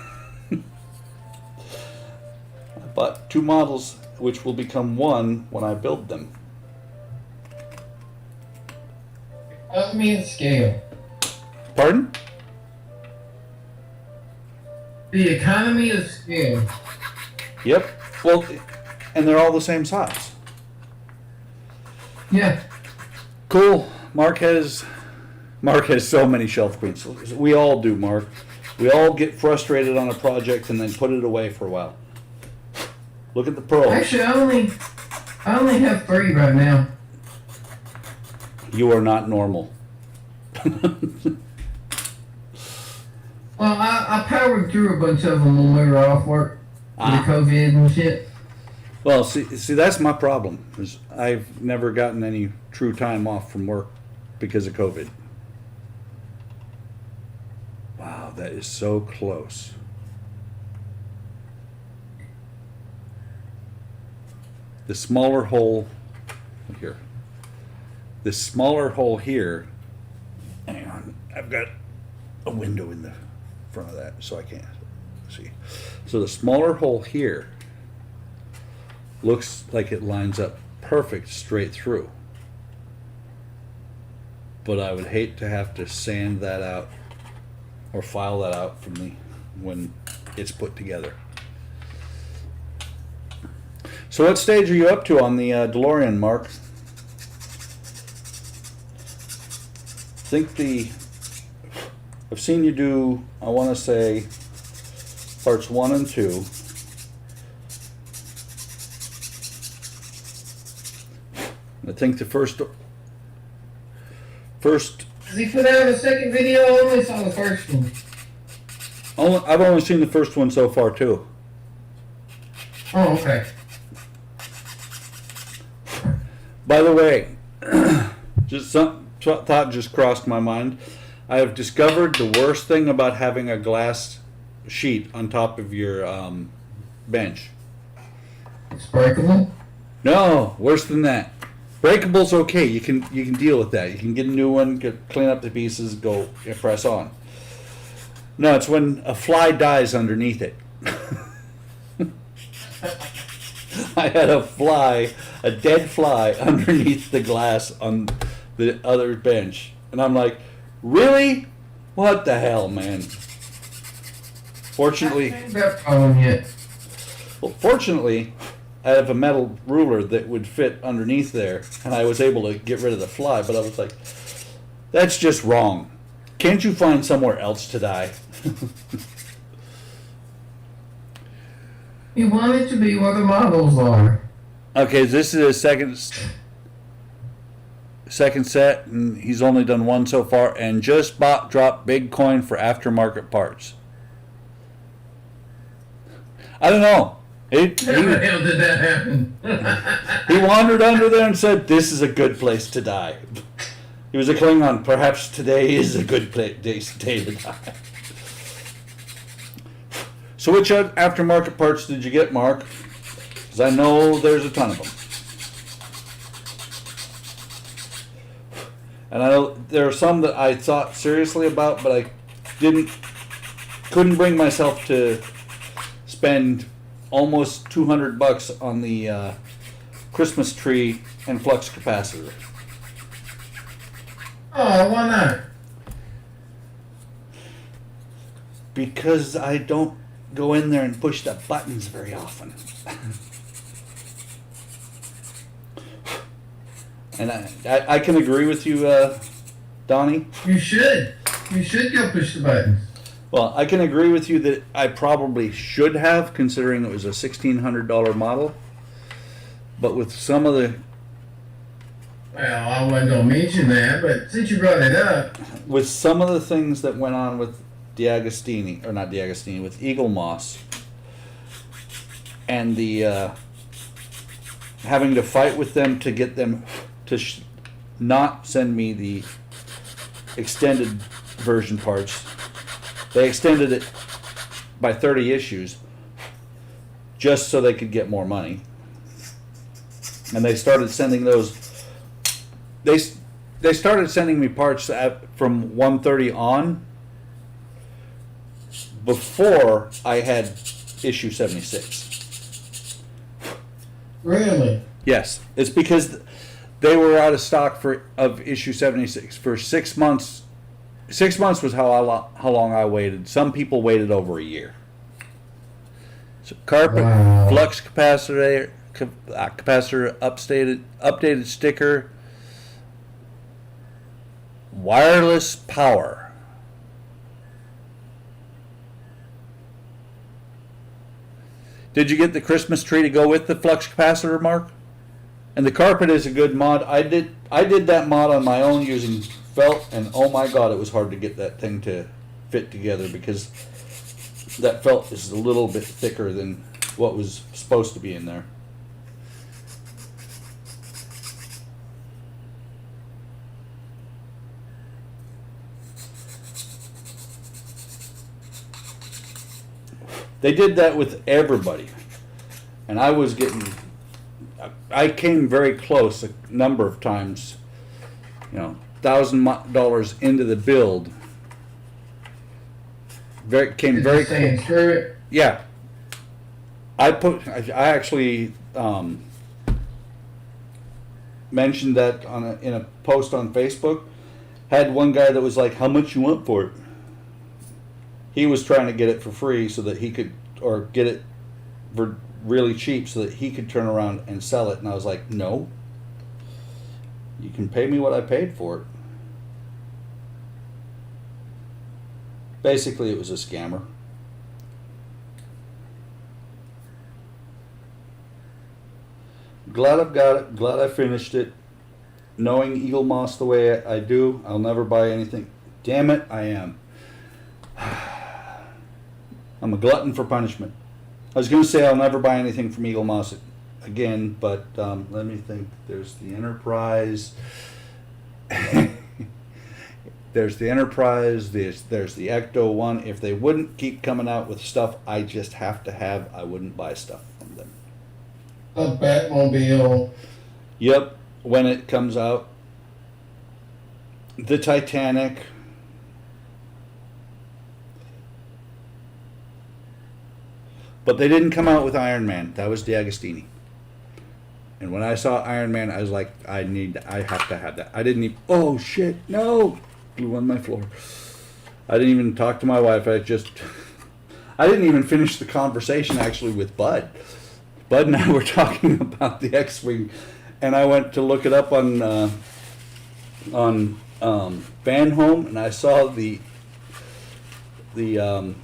bought 2 models, which will become 1 when I build them. Economy of scale. Pardon? The economy of scale. Yep. Well, and they're all the same size. Yeah. Cool. Mark has so many shelf queens. We all do, Mark. We all get frustrated on a project and then put it away for a while. Look at the pearls. Actually, I only have 3 right now. You are not normal. Well, I powered through a bunch of them when we were off work with the COVID and shit. Well, see, that's my problem. Is I've never gotten any true time off from work because of COVID. Wow, that is so close. The smaller hole here. The smaller hole here. Hang on, I've got a window in the front of that, so I can't see. So the smaller hole here looks like it lines up perfect straight through. But I would hate to have to sand that out or file that out from when it's put together. So what stage are you up to on the DeLorean, Mark? I've seen you do, I want to say, parts 1 and 2. I think the first. Does he put out a second video? I only saw the first one. I've only seen the first one so far too. Oh, okay. By the way, just some thought just crossed my mind. I have discovered the worst thing about having a glass sheet on top of your bench. It's breakable? No, worse than that. Breakable's okay. You can deal with that. You can get a new one, clean up the pieces, go press on. No, it's when a fly dies underneath it. I had a dead fly underneath the glass on the other bench. And I'm like, really? What the hell, man? Fortunately, That problem yet. fortunately, I have a metal ruler that would fit underneath there, and I was able to get rid of the fly, but I was like, that's just wrong. Can't you find somewhere else to die? You want it to be where the models are. Okay, this is his second set, and he's only done 1 so far, and just dropped big coin for aftermarket parts. I don't know. How the hell did that happen? He wandered under there and said, "This is a good place to die." He was a Klingon. Perhaps today is a good day to die. So which aftermarket parts did you get, Mark? Because I know there's a ton of them. And I know there are some that I thought seriously about, but I couldn't bring myself to spend almost $200 on the Christmas tree and flux capacitor. Oh, why not? Because I don't go in there and push the buttons very often. And I can agree with you, Donnie. You should. You should go push the buttons. Well, I can agree with you that I probably should have, considering it was a $1,600 model. But with some of the Well, I wasn't going to mention that, but since you brought it up. with some of the things that went on with D'Agostini, or not D'Agostini, with Eagle Moss, and the having to fight with them to get them to not send me the extended version parts. They extended it by 30 issues just so they could get more money. And they started sending those. They started sending me parts from 130 on before I had issue 76. Really? Yes, it's because they were out of stock of issue 76 for 6 months. 6 months was how long I waited. Some people waited over a year. So carpet, Wow. flux capacitor, updated sticker, wireless power. Did you get the Christmas tree to go with the flux capacitor, Mark? And the carpet is a good mod. I did that mod on my own using felt, and oh my god, it was hard to get that thing to fit together because that felt is a little bit thicker than what was supposed to be in there. They did that with everybody, and I came very close a number of times, $1,000 into the build. Came very Saying, close. screw it. Yeah, I actually mentioned that in a post on Facebook. Had one guy that was like, "How much you want for it?" He was trying to get it for free so that he could, or get it for really cheap so that he could turn around and sell it. And I was like, no, you can pay me what I paid for it. Basically, it was a scammer. Glad I've got it. Glad I finished it. Knowing Eagle Moss the way I do, I'll never buy anything. Damn it, I am. I'm a glutton for punishment. I was going to say I'll never buy anything from Eagle Moss again, but let me think. There's the Enterprise. There's the Enterprise. There's the Ecto one. If they wouldn't keep coming out with stuff I just have to have, I wouldn't buy stuff from them. A Batmobile. Yep, when it comes out. The Titanic. But they didn't come out with Iron Man. That was D'Agostini. And when I saw Iron Man, I was like, I have to have that. I didn't even, oh shit, no! Blew on my floor. I didn't even talk to my wife. I didn't even finish the conversation actually with Bud. Bud and I were talking about the X-Wing, and I went to look it up on Van Home, and I saw the Iron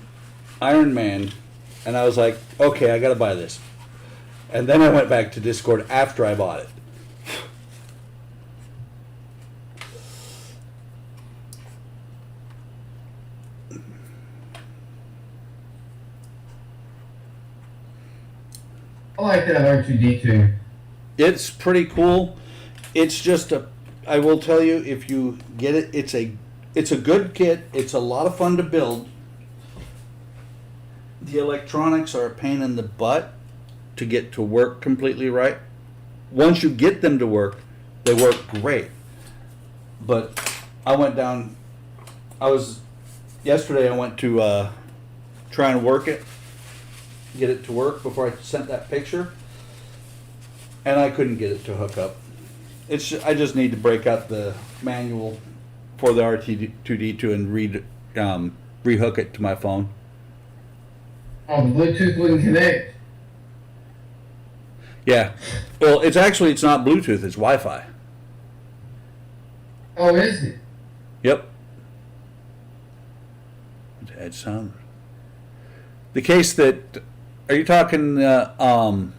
Man. And I was like, okay, I gotta buy this. And then I went back to Discord after I bought it. I like that R2D2. It's pretty cool. It's just I will tell you, if you get it, it's a good kit. It's a lot of fun to build. The electronics are a pain in the butt to get to work completely right. Once you get them to work, they work great. But yesterday I went to try and work it, get it to work before I sent that picture, and I couldn't get it to hook up. I just need to break out the manual for the R2D2 and rehook it to my phone. Oh, the Bluetooth wouldn't connect. Yeah. Well, it's not Bluetooth, it's Wi-Fi. Oh, is it? Yep. Add sound. The case that, are you talking the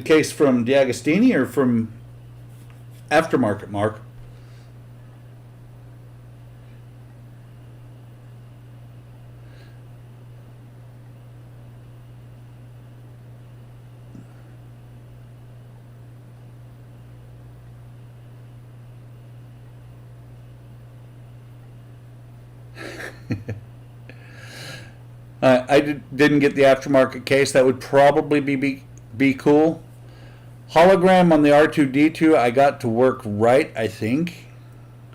case from D'Agostini or from Aftermarket, Mark? Didn't get the aftermarket case. That would probably be cool. Hologram on the R2D2, I got to work right, I think.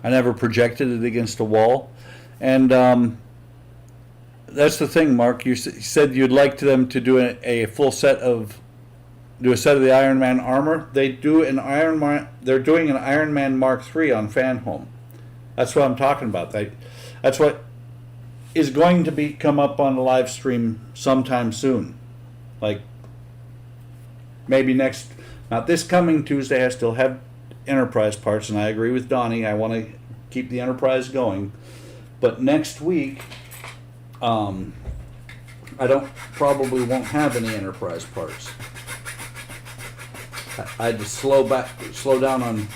I never projected it against a wall. And that's the thing, Mark. You said you'd like them to do a full set of, do a set of the Iron Man armor. They do an Iron Man. They're doing an Iron Man Mark III on Fan Home. That's what I'm talking about. That's what is going to come up on the live stream sometime soon. Like maybe not this coming Tuesday. I still have Enterprise parts, and I agree with Donnie. I want to keep the Enterprise going. But next week, I probably won't have any Enterprise parts. I had to slow down on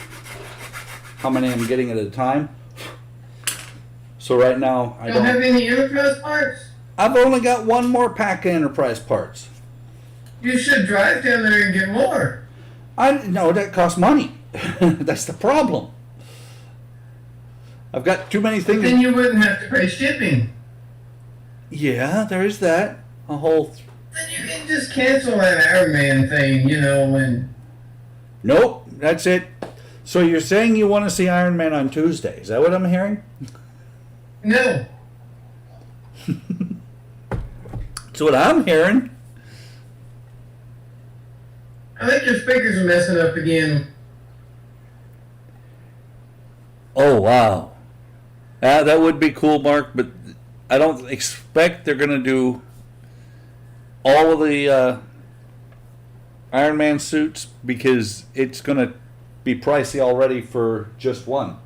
how many I'm getting at a time. So right now, I don't have any Enterprise parts? I've only got one more pack of Enterprise parts. You should drive down there and get more. No, that costs money. That's the problem. I've got too many things. Then you wouldn't have to pay shipping. Yeah, there is that. A whole. Then you can just cancel that Iron Man thing, and. Nope, that's it. So you're saying you want to see Iron Man on Tuesday? Is that what I'm hearing? No. That's what I'm hearing. I think your speakers are messing up again. Oh, wow. That would be cool, Mark, but I don't expect they're going to do all of the Iron Man suits because it's going to be pricey already for just one.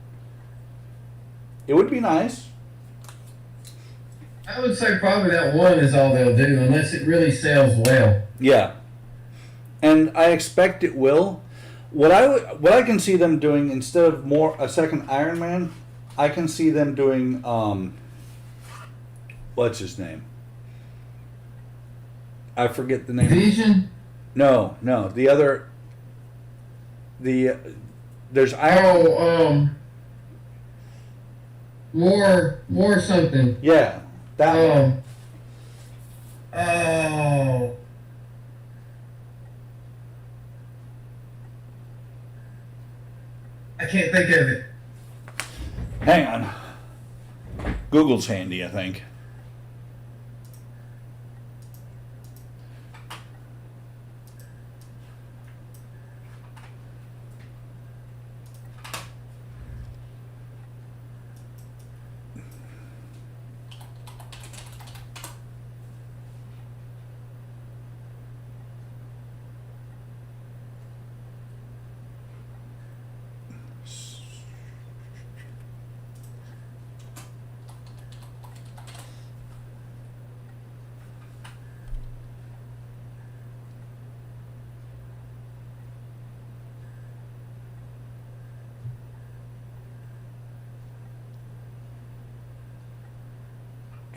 It would be nice. I would say probably that one is all they'll do, unless it really sells well. Yeah. And I expect it will. What I can see them doing, instead of a second Iron Man, I can see them doing what's his name? I forget the name. Vision? No, the other. There's Iron. More something. Yeah, that one. Oh. I can't think of it. Hang on. Google's handy, I think.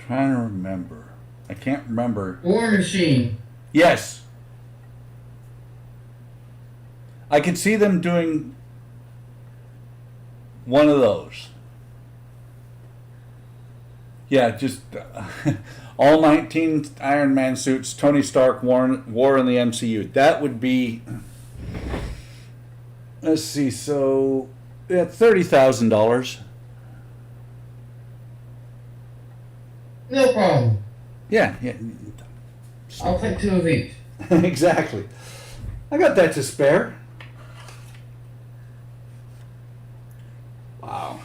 Trying to remember. I can't remember. War Machine. Yes. I could see them doing one of those. Yeah, just all 19 Iron Man suits, Tony Stark war in the MCU. That would be, let's see, so yeah, $30,000. No problem. Yeah. I'll take two of each. Exactly. I got that to spare. Wow.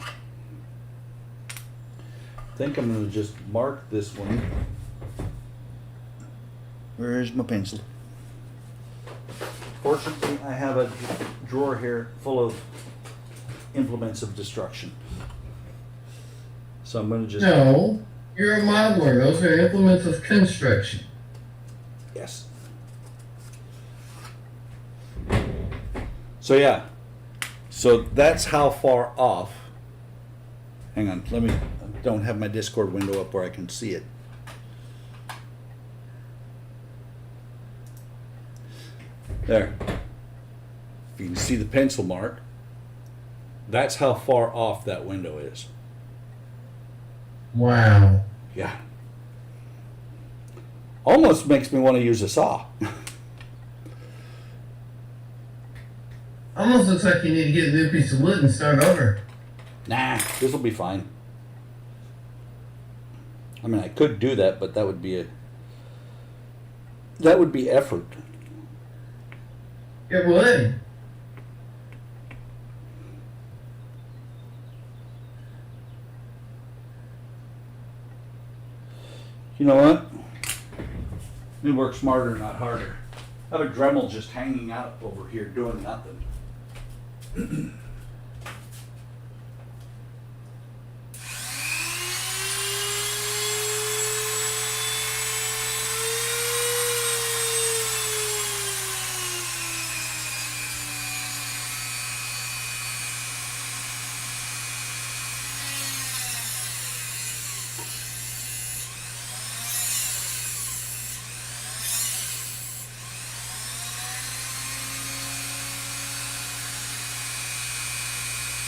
I think I'm going to just mark this one. Where's my pencil? Fortunately, I have a drawer here full of implements of destruction. So I'm going to just... No, you're a modeler. Those are implements of construction. Yes. So yeah. So that's how far off. Hang on, I don't have my Discord window up where I can see it. There. If you can see the pencil mark, that's how far off that window is. Wow. Yeah. Almost makes me want to use a saw. Almost looks like you need to get a new piece of wood and start over. Nah, this will be fine. I mean, I could do that, but that would be effort. It would. You know what? We work smarter, not harder. I have a Dremel just hanging out over here doing nothing.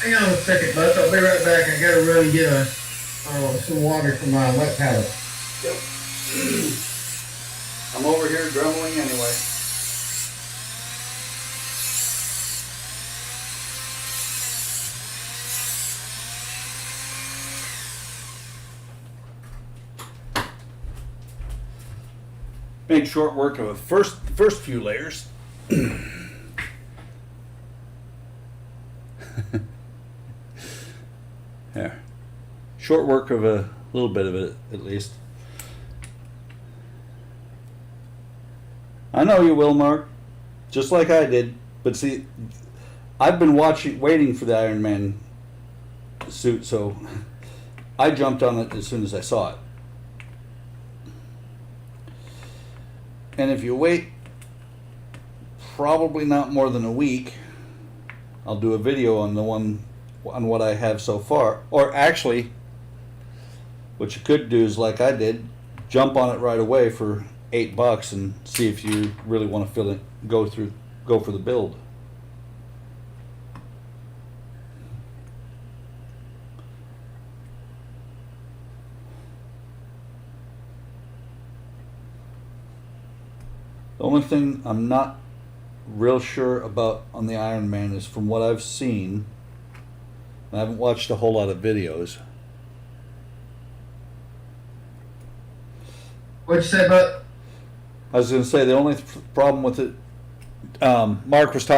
Hang on a second, bud. I'll be right back. I gotta run and get some water for my wet palette. Yep. I'm over here dremeling anyway. Made short work of the first few layers. Yeah. Short work of a little bit of it, at least. I know you will, Mark. Just like I did. But see, I've been waiting for the Iron Man suit, so I jumped on it as soon as I saw it. And if you wait probably not more than a week, I'll do a video on what I have so far. Or actually, what you could do is like I did, jump on it right away for $8 and see if you really want to go for the build. The only thing I'm not real sure about on the Iron Man is from what I've seen, I haven't watched a whole lot of videos. What'd you say about? I was going to say the only problem with it, Mark was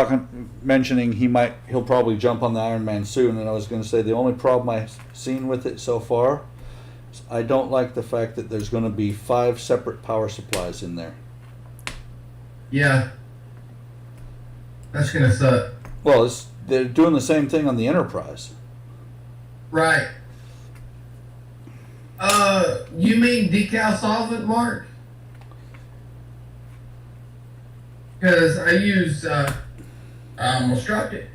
mentioning he'll probably jump on the Iron Man soon, and I was going to say the only problem I've seen with it so far is I don't like the fact that there's going to be 5 separate power supplies in there. Yeah. That's gonna suck. Well, they're doing the same thing on the Enterprise. Right. You mean decal solvent, Mark? Because I use, I almost dropped it.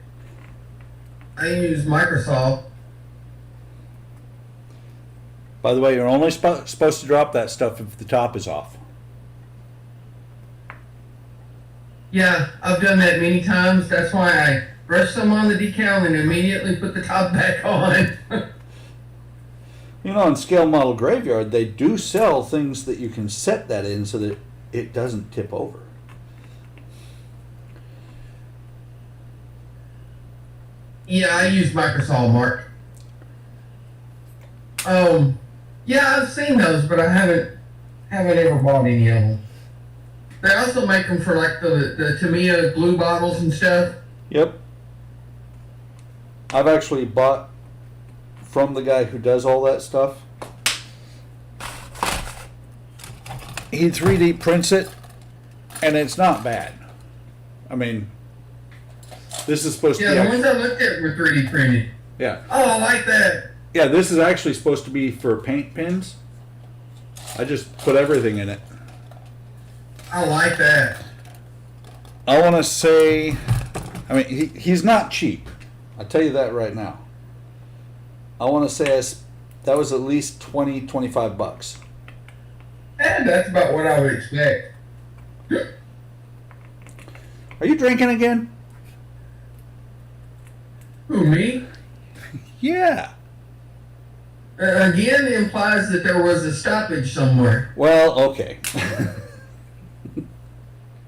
I use Microsoft. By the way, you're only supposed to drop that stuff if the top is off. Yeah, I've done that many times. That's why I brush some on the decal and immediately put the top back on. You know, in Scale Model Graveyard, they do sell things that you can set that in so that it doesn't tip over. Yeah, I use Microsoft, Mark. Yeah, I've seen those, but I haven't ever bought any of them. They also make them for like the Tamiya glue bottles and stuff. Yep. I've actually bought from the guy who does all that stuff. He 3D prints it, and it's not bad. I mean, this is supposed to be... Yeah, the ones I looked at were 3D printed. Yeah. Oh, I like that. Yeah, this is actually supposed to be for paint pins. I just put everything in it. I like that. I want to say... I mean, he's not cheap. I'll tell you that right now. I want to say that was at least $20-25. And that's about what I would expect. Are you drinking again? Who, me? Yeah. Again implies that there was a stoppage somewhere. Well, okay.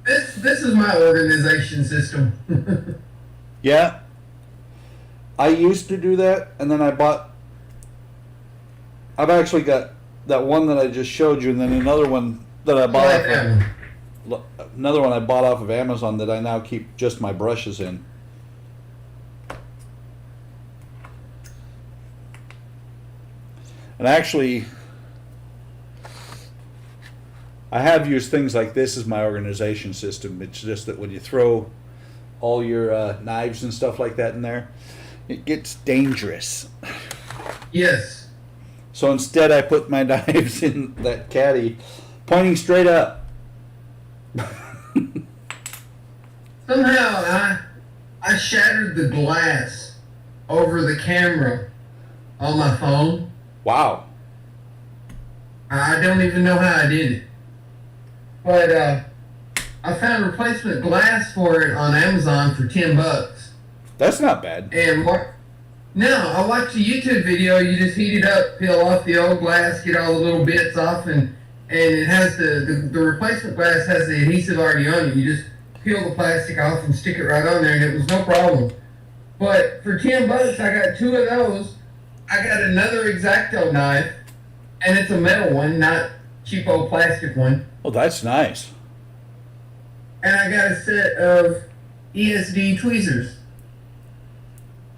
This is my organization system. Yeah. I used to do that, and then I've actually got that one that I just showed you, and then another one that I I bought like that one. another one I bought off of Amazon that I now keep just my brushes in. And actually, I have used things like this as my organization system. It's just that when you throw all your knives and stuff like that in there, it gets dangerous. Yes. So instead, I put my knives in that caddy, pointing straight up. Somehow I shattered the glass over the camera on my phone. Wow. I don't even know how I did it. But I found replacement glass for it on Amazon for $10. That's not bad. And no, I watched a YouTube video. You just heat it up, peel off the old glass, get all the little bits off, and it has the replacement glass has the adhesive already on it. You just peel the plastic off and stick it right on there, and it was no problem. But for $10, I got 2 of those. I got another X-Acto knife, and it's a metal one, not cheap old plastic one. Oh, that's nice. And I got a set of ESD tweezers.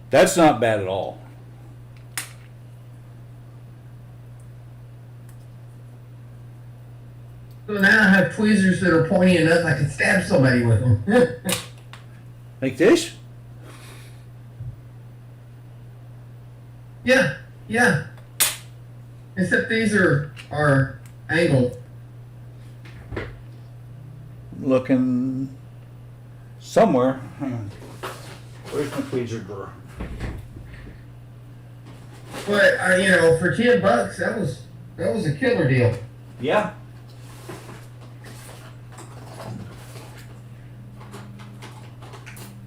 That's not bad at all. So now I have tweezers that are pointy enough I can stab somebody with them. Like this? Yeah. Except these are angled. Looking somewhere. Hang on. Where's my tweezer drawer? But for $10, that was a killer deal. Yeah.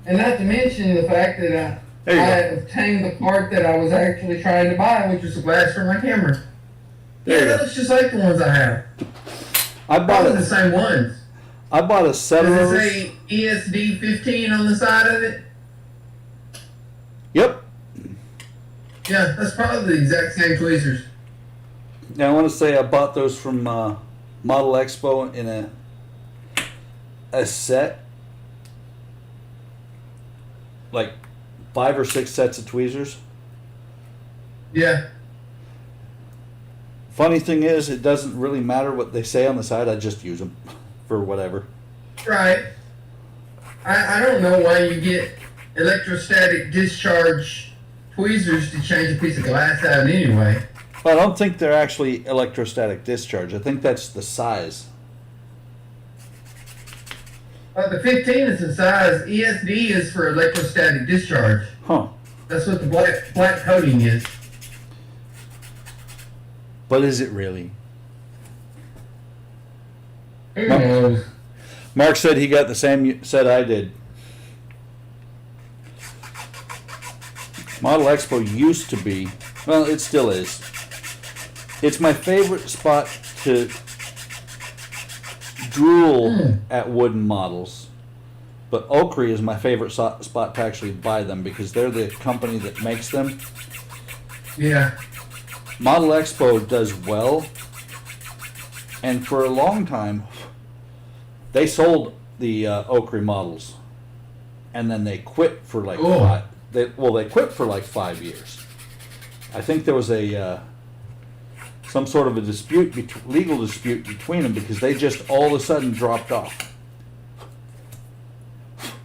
And not to mention the fact that There you I go. obtained the part that I was actually trying to buy, which was the glass for my camera. There you Yeah, that go. looks just like the ones I have. I bought Probably the it. same ones. I bought a set of Does it those. say ESD 15 on the side of it? Yep. Yeah, that's probably the exact same tweezers. Now I want to say I bought those from Model Expo in a set, like 5 or 6 sets of tweezers. Yeah. Funny thing is, it doesn't really matter what they say on the side. I just use them for whatever. Right. I don't know why you get electrostatic discharge tweezers to change a piece of glass out anyway. Well, I don't think they're actually electrostatic discharge. I think that's the size. The 15 is the size. ESD is for electrostatic discharge. Huh. That's what the black coating is. But is it really? Who knows? Mark said he got the same set I did. Model Expo used to be, well, it still is. It's my favorite spot to drool at wooden models. But Oakry is my favorite spot to actually buy them because they're the company that makes them. Yeah. Model Expo does well. And for a long time, they sold the Oakry models. And then they quit for like Oh. they quit for like 5 years. I think there was a some sort of a legal dispute between them because they just all of a sudden dropped off.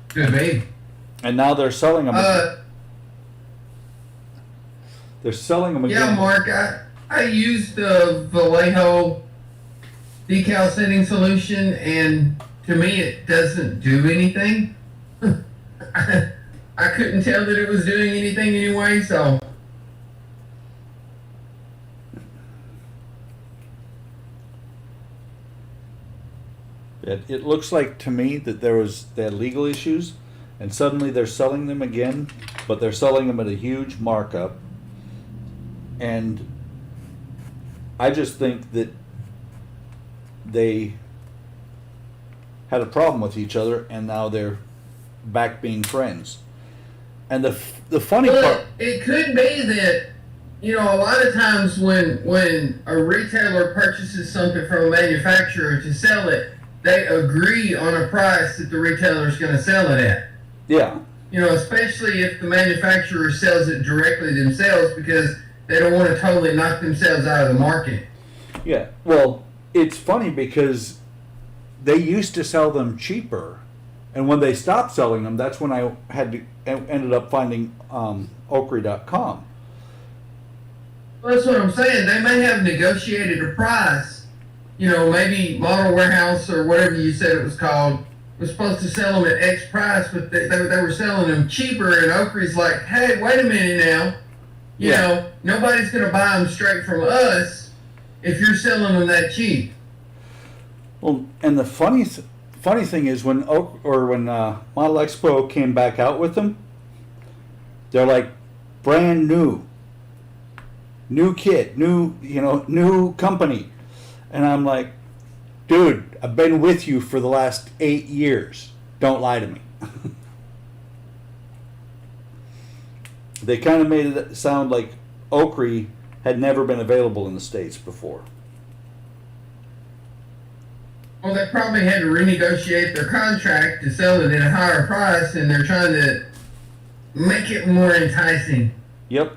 Could be. And now they're selling them. They're selling them again. Yeah, Mark, I used the Vallejo decal setting solution, and to me it doesn't do anything. I couldn't tell that it was doing anything anyway, so. It looks like to me that they had legal issues, and suddenly they're selling them again, but they're selling them at a huge markup. And I just think that they had a problem with each other, and now they're back being friends. And the funny But part, it could be that, you know, a lot of times when a retailer purchases something from a manufacturer to sell it, they agree on a price that the retailer is going to sell it at. yeah, You know, especially if the manufacturer sells it directly themselves, because they don't want to totally knock themselves out of the market. yeah. Well, it's funny because they used to sell them cheaper, and when they stopped selling them, that's when I ended up finding Oakry.com. Well, that's what I'm saying. They may have negotiated a price. You know, maybe Model Warehouse or whatever you said it was called was supposed to sell them at X price, but they were selling them cheaper, and Oakry's like, hey, wait a minute now. You Yeah. know, nobody's going to buy them straight from us if you're selling them that cheap. Well, and the funny thing is when Model Expo came back out with them, they're like brand new kit, new company, and I'm like, dude, I've been with you for the last 8 years. Don't lie to me. They kind of made it sound like Oakry had never been available in the States before. Well, they probably had to renegotiate their contract to sell it at a higher price, and they're trying to make it more enticing. Yep.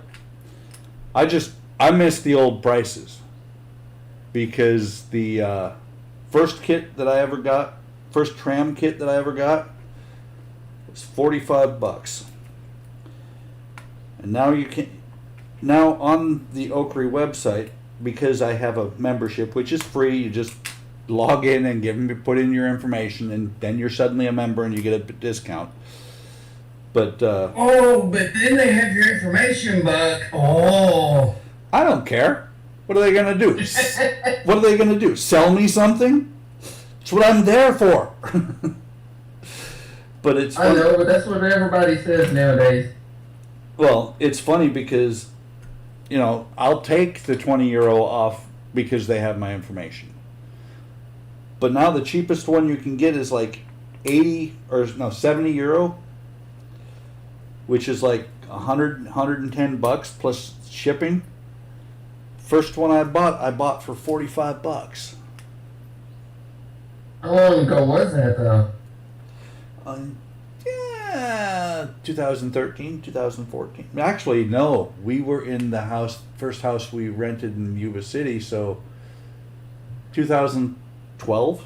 I miss the old prices because the first tram kit that I ever got was $45. And now on the Oakry website, because I have a membership, which is free, you just log in and put in your information, and then you're suddenly a member and you get a discount. But Oh, but then they have your information, Buck. Oh. I don't care. What are they gonna do? What are they gonna do? Sell me something? That's what I'm there for. But it's I funny. know, but that's what everybody says nowadays. Well, it's funny because, I'll take the €20 off because they have my information. But now the cheapest one you can get is like €70, which is like $110 plus shipping. First one I bought for $45. How long ago was that, though? 2013, 2014. Actually, no. We were in the first house we rented in Yuba City, so 2012.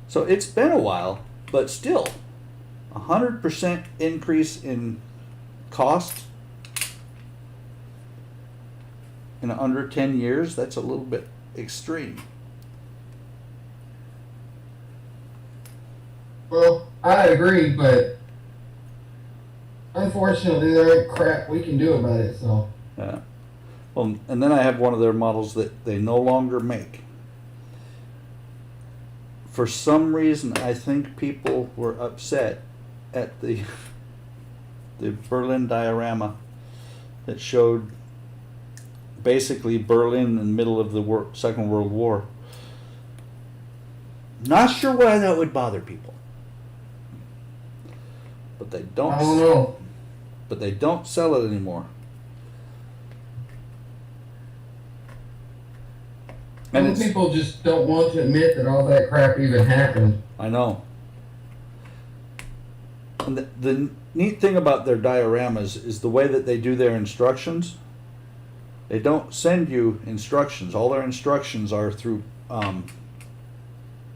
So it's been a while, but still, 100% increase in cost in under 10 years. That's a little bit extreme. Well, I agree, but unfortunately, there ain't crap we can do about it, so. Yeah. Well, and then I have one of their models that they no longer make. For some reason, I think people were upset at the Berlin diorama that showed basically Berlin in the middle of the Second World War. Not sure why that would bother people. But they don't. I don't know. But they don't sell it anymore. And Some people just don't want to admit that all that crap even happened. I know. And the neat thing about their dioramas is the way that they do their instructions. They don't send you instructions. All their instructions are through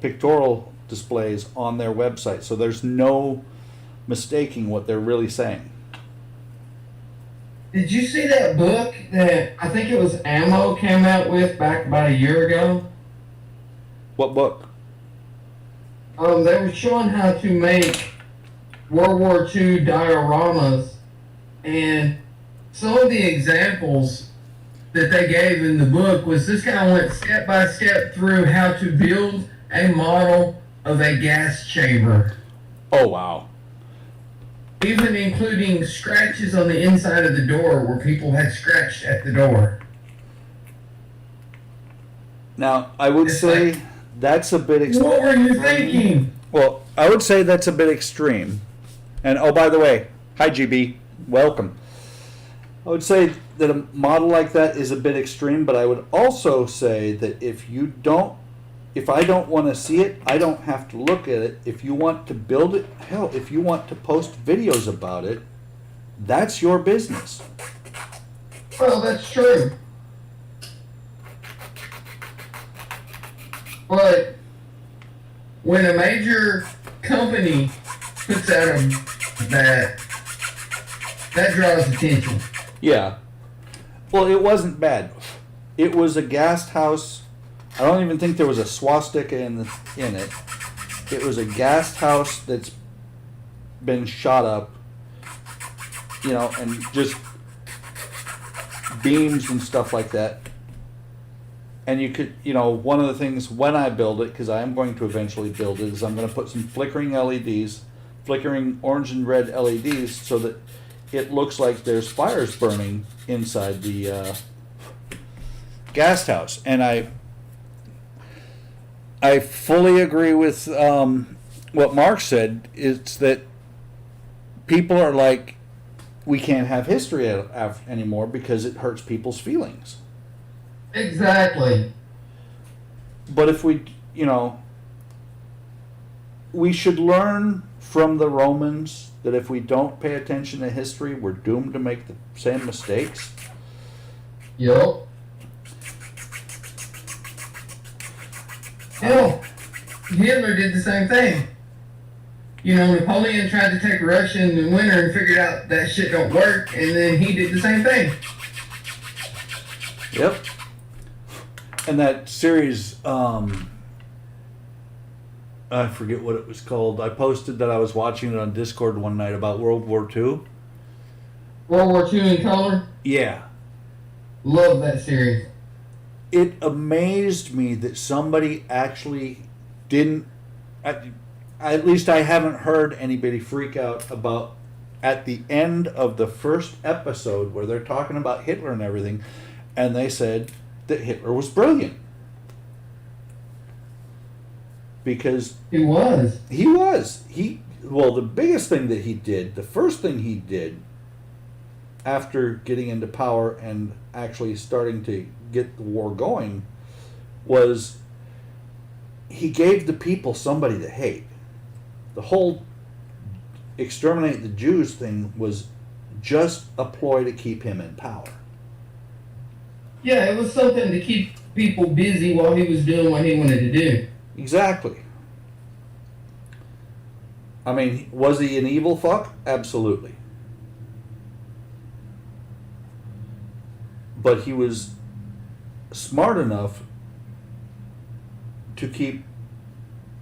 pictorial displays on their website. So there's no mistaking what they're really saying. Did you see that book that I think it was Ammo came out with back about a year ago? What book? They were showing how to make World War II dioramas, and some of the examples that they gave in the book was this guy went step by step through how to build a model of a gas chamber. Oh, wow. even including scratches on the inside of the door where people had scratched at the door. Now, I would It's say like- that's a bit extreme. What were you thinking? Well, I would say that's a bit extreme. And oh, by the way, hi GB, welcome. I would say that a model like that is a bit extreme, but I would also say that if I don't want to see it, I don't have to look at it. If you want to build it, hell, if you want to post videos about it, that's your business. Well, that's true. But when a major company puts out that draws attention. Yeah. Well, it wasn't bad. It was a gas house. I don't even think there was a swastika in it. It was a gas house that's been shot up, you know, and just beams and stuff like that. And you could, you know, one of the things when I build it, because I am going to eventually build it, is I'm going to put some flickering LEDs, flickering orange and red LEDs, so that it looks like there's fires burning inside the gas house. And I fully agree with what Mark said. It's that people are like, we can't have history anymore because it hurts people's feelings. Exactly. But if we, you know, we should learn from the Romans that if we don't pay attention to history, we're doomed to make the same mistakes. Yup. Hell, Hitler did the same thing. You know, Napoleon tried to take Russia in the winter and figured out that shit don't work, and then he did the same thing. Yep. And that series, I forget what it was called. I posted that I was watching it on Discord one night about World War II. World War II in color. Yeah. Love that series. It amazed me that somebody actually didn't, at least I haven't heard anybody freak out about at the end of the first episode where they're talking about Hitler and everything, and they said that Hitler was brilliant. Because He was. he was. Well, the biggest thing that he did, the first thing he did after getting into power and actually starting to get the war going, was he gave the people somebody to hate. The whole exterminate the Jews thing was just a ploy to keep him in power. Yeah, it was something to keep people busy while he was doing what he wanted to do. Exactly. I mean, was he an evil fuck? Absolutely. But he was smart enough to keep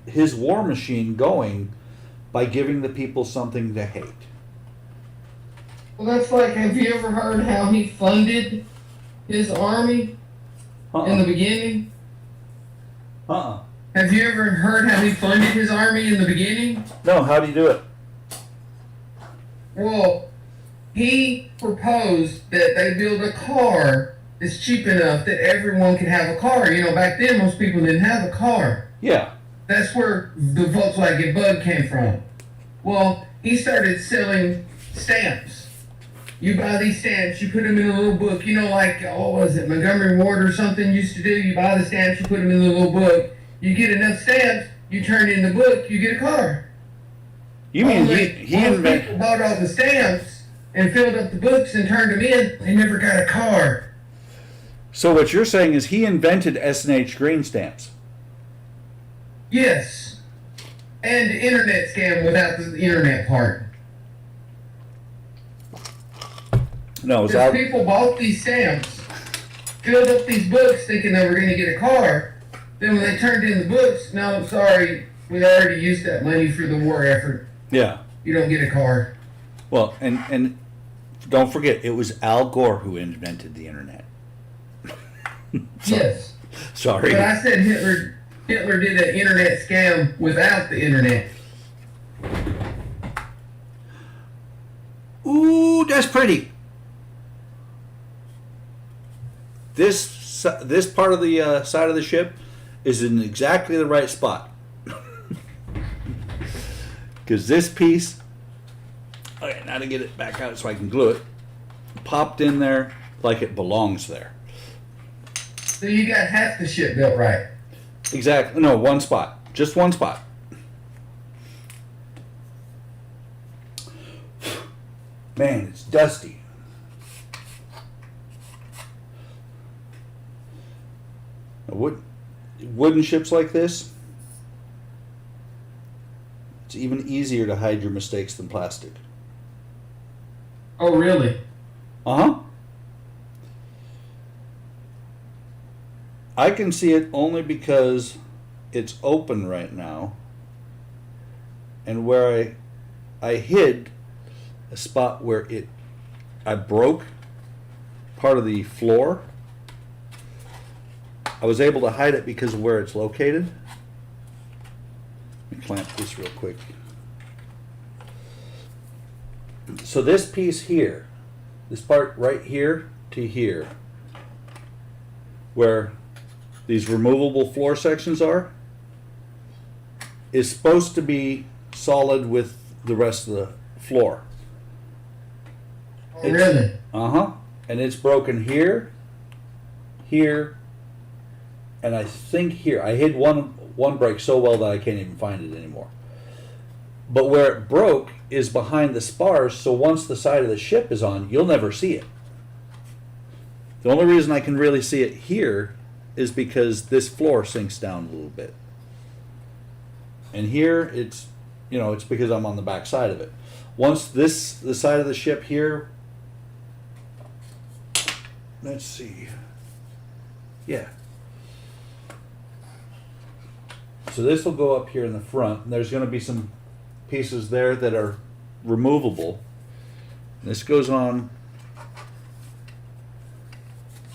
his war machine going by giving the people something to hate. Well, that's like, have you ever heard how he funded his army in the beginning? Have you ever heard how he funded his army in the beginning? No, how do you do it? Well, he proposed that they build a car that's cheap enough that everyone can have a car. You know, back then most people didn't have a car. Yeah. That's where the Volkswagen Bug came from. Well, he started selling stamps. You buy these stamps, you put them in a little book. You know, like, oh, was it Montgomery Ward or something used to do? You buy the stamps, you put them in the little book. You get enough stamps, you turn in the book, you get a car. You mean Only he most invented... people bought all the stamps and filled up the books and turned them in. They never got a car. So what you're saying is he invented S&H green stamps. Yes. And the internet scam without the internet part. No, is Because that... people bought these stamps, filled up these books thinking they were going to get a car. Then when they turned in the books, no, sorry, we already used that money for the war effort. Yeah. You don't get a car. Well, and don't forget, it was Al Gore who invented the internet. Yes. Sorry. But I said Hitler did an internet scam without the internet. that's pretty. This part of the side of the ship is in exactly the right spot. Because this piece, okay, now to get it back out so I can glue it, popped in there like it belongs there. So you got half the ship built right. Exactly. No, one spot. Just one spot. Man, it's dusty. Wooden ships like this, it's even easier to hide your mistakes than plastic. Oh, really? Uh-huh. I can see it only because it's open right now, and where I hid a spot where I broke part of the floor. I was able to hide it because of where it's located. Let me clamp this real quick. So this piece here, this part right here to here, where these removable floor sections are, is supposed to be solid with the rest of the floor. Oh, really? Uh-huh. And it's broken here, here, and I think here. I hid one break so well that I can't even find it anymore. But where it broke is behind the spars, so once the side of the ship is on, you'll never see it. The only reason I can really see it here is because this floor sinks down a little bit. And here it's because I'm on the back side of it. Once the side of the ship here, let's see. Yeah. So this will go up here in the front, and there's going to be some pieces there that are removable. This goes on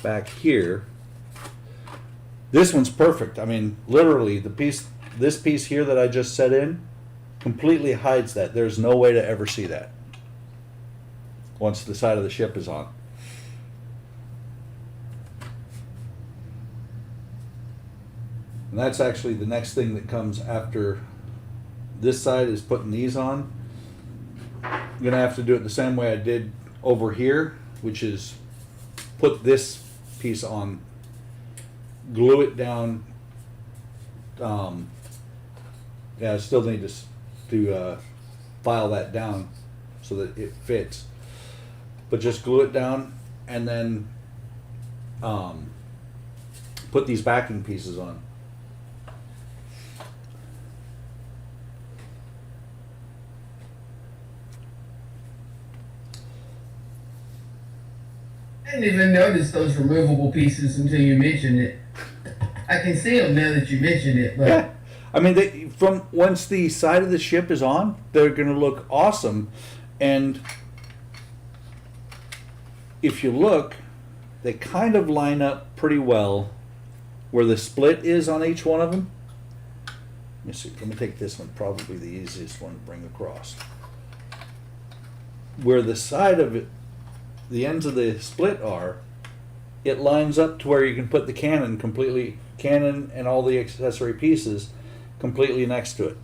back here. This one's perfect. I mean, literally, this piece here that I just set in completely hides that. There's no way to ever see that once the side of the ship is on. And that's actually the next thing that comes after this side is putting these on. I'm going to have to do it the same way I did over here, which is put this piece on, glue it down. Yeah, I still need to file that down so that it fits. But just glue it down and then put these backing pieces on. I didn't even notice those removable pieces until you mentioned it. I can see them now that you mentioned it, but Yeah, I mean, from once the side of the ship is on, they're going to look awesome. And if you look, they kind of line up pretty well where the split is on each one of them. Let me see. Let me take this one, probably the easiest one to bring across. Where the side of it, the ends of the split are, it lines up to where you can put the cannon and all the accessory pieces completely next to it,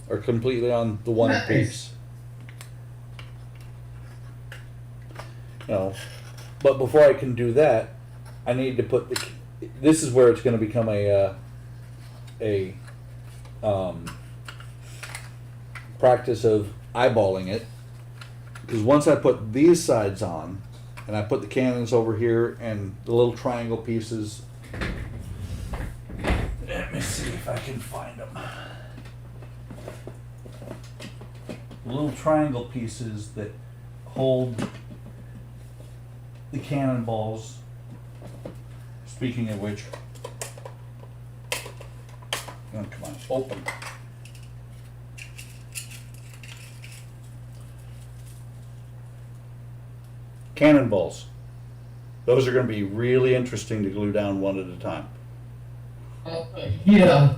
or completely on the one Nice. piece. But before I can do that, I need to put this is where it's going to become a practice of eyeballing it, because once I put these sides on, and I put the cannons over here and the little triangle pieces. Let me see if I can find them. Little triangle pieces that hold the cannonballs. Speaking of which, oh, come on, open. Cannonballs. Those are going to be really interesting to glue down one at a time. yeah.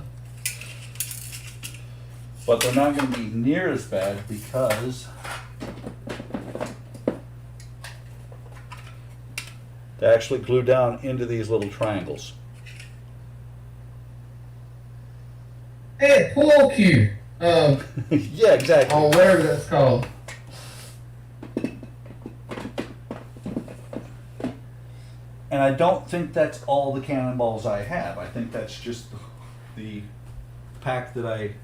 But they're not going to be near as bad because They actually glue down into these little triangles. Hey, pool cue. Yeah, exactly. Or whatever that's called. And I don't think that's all the cannonballs I have. I think that's just the pack that I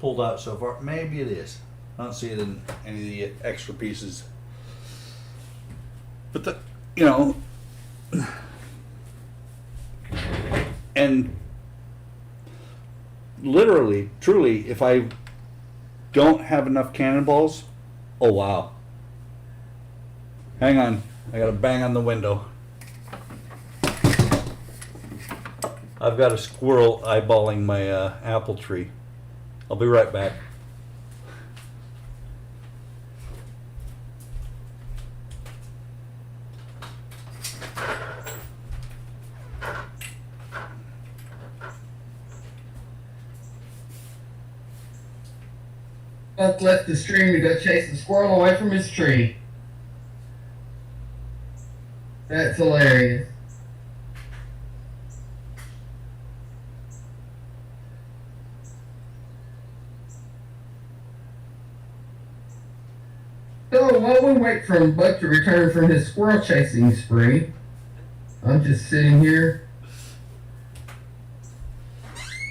pulled out so far. Maybe it is. I don't see it in any of the extra pieces. But the, you know, and literally, truly, if I don't have enough cannonballs, oh wow. Hang on, I gotta bang on the window. I've got a squirrel eyeballing my apple tree. I'll be right back. Buck left the stream to go chase the squirrel away from his tree. That's hilarious. So while we wait for Buck to return from his squirrel chasing spree, I'm just sitting here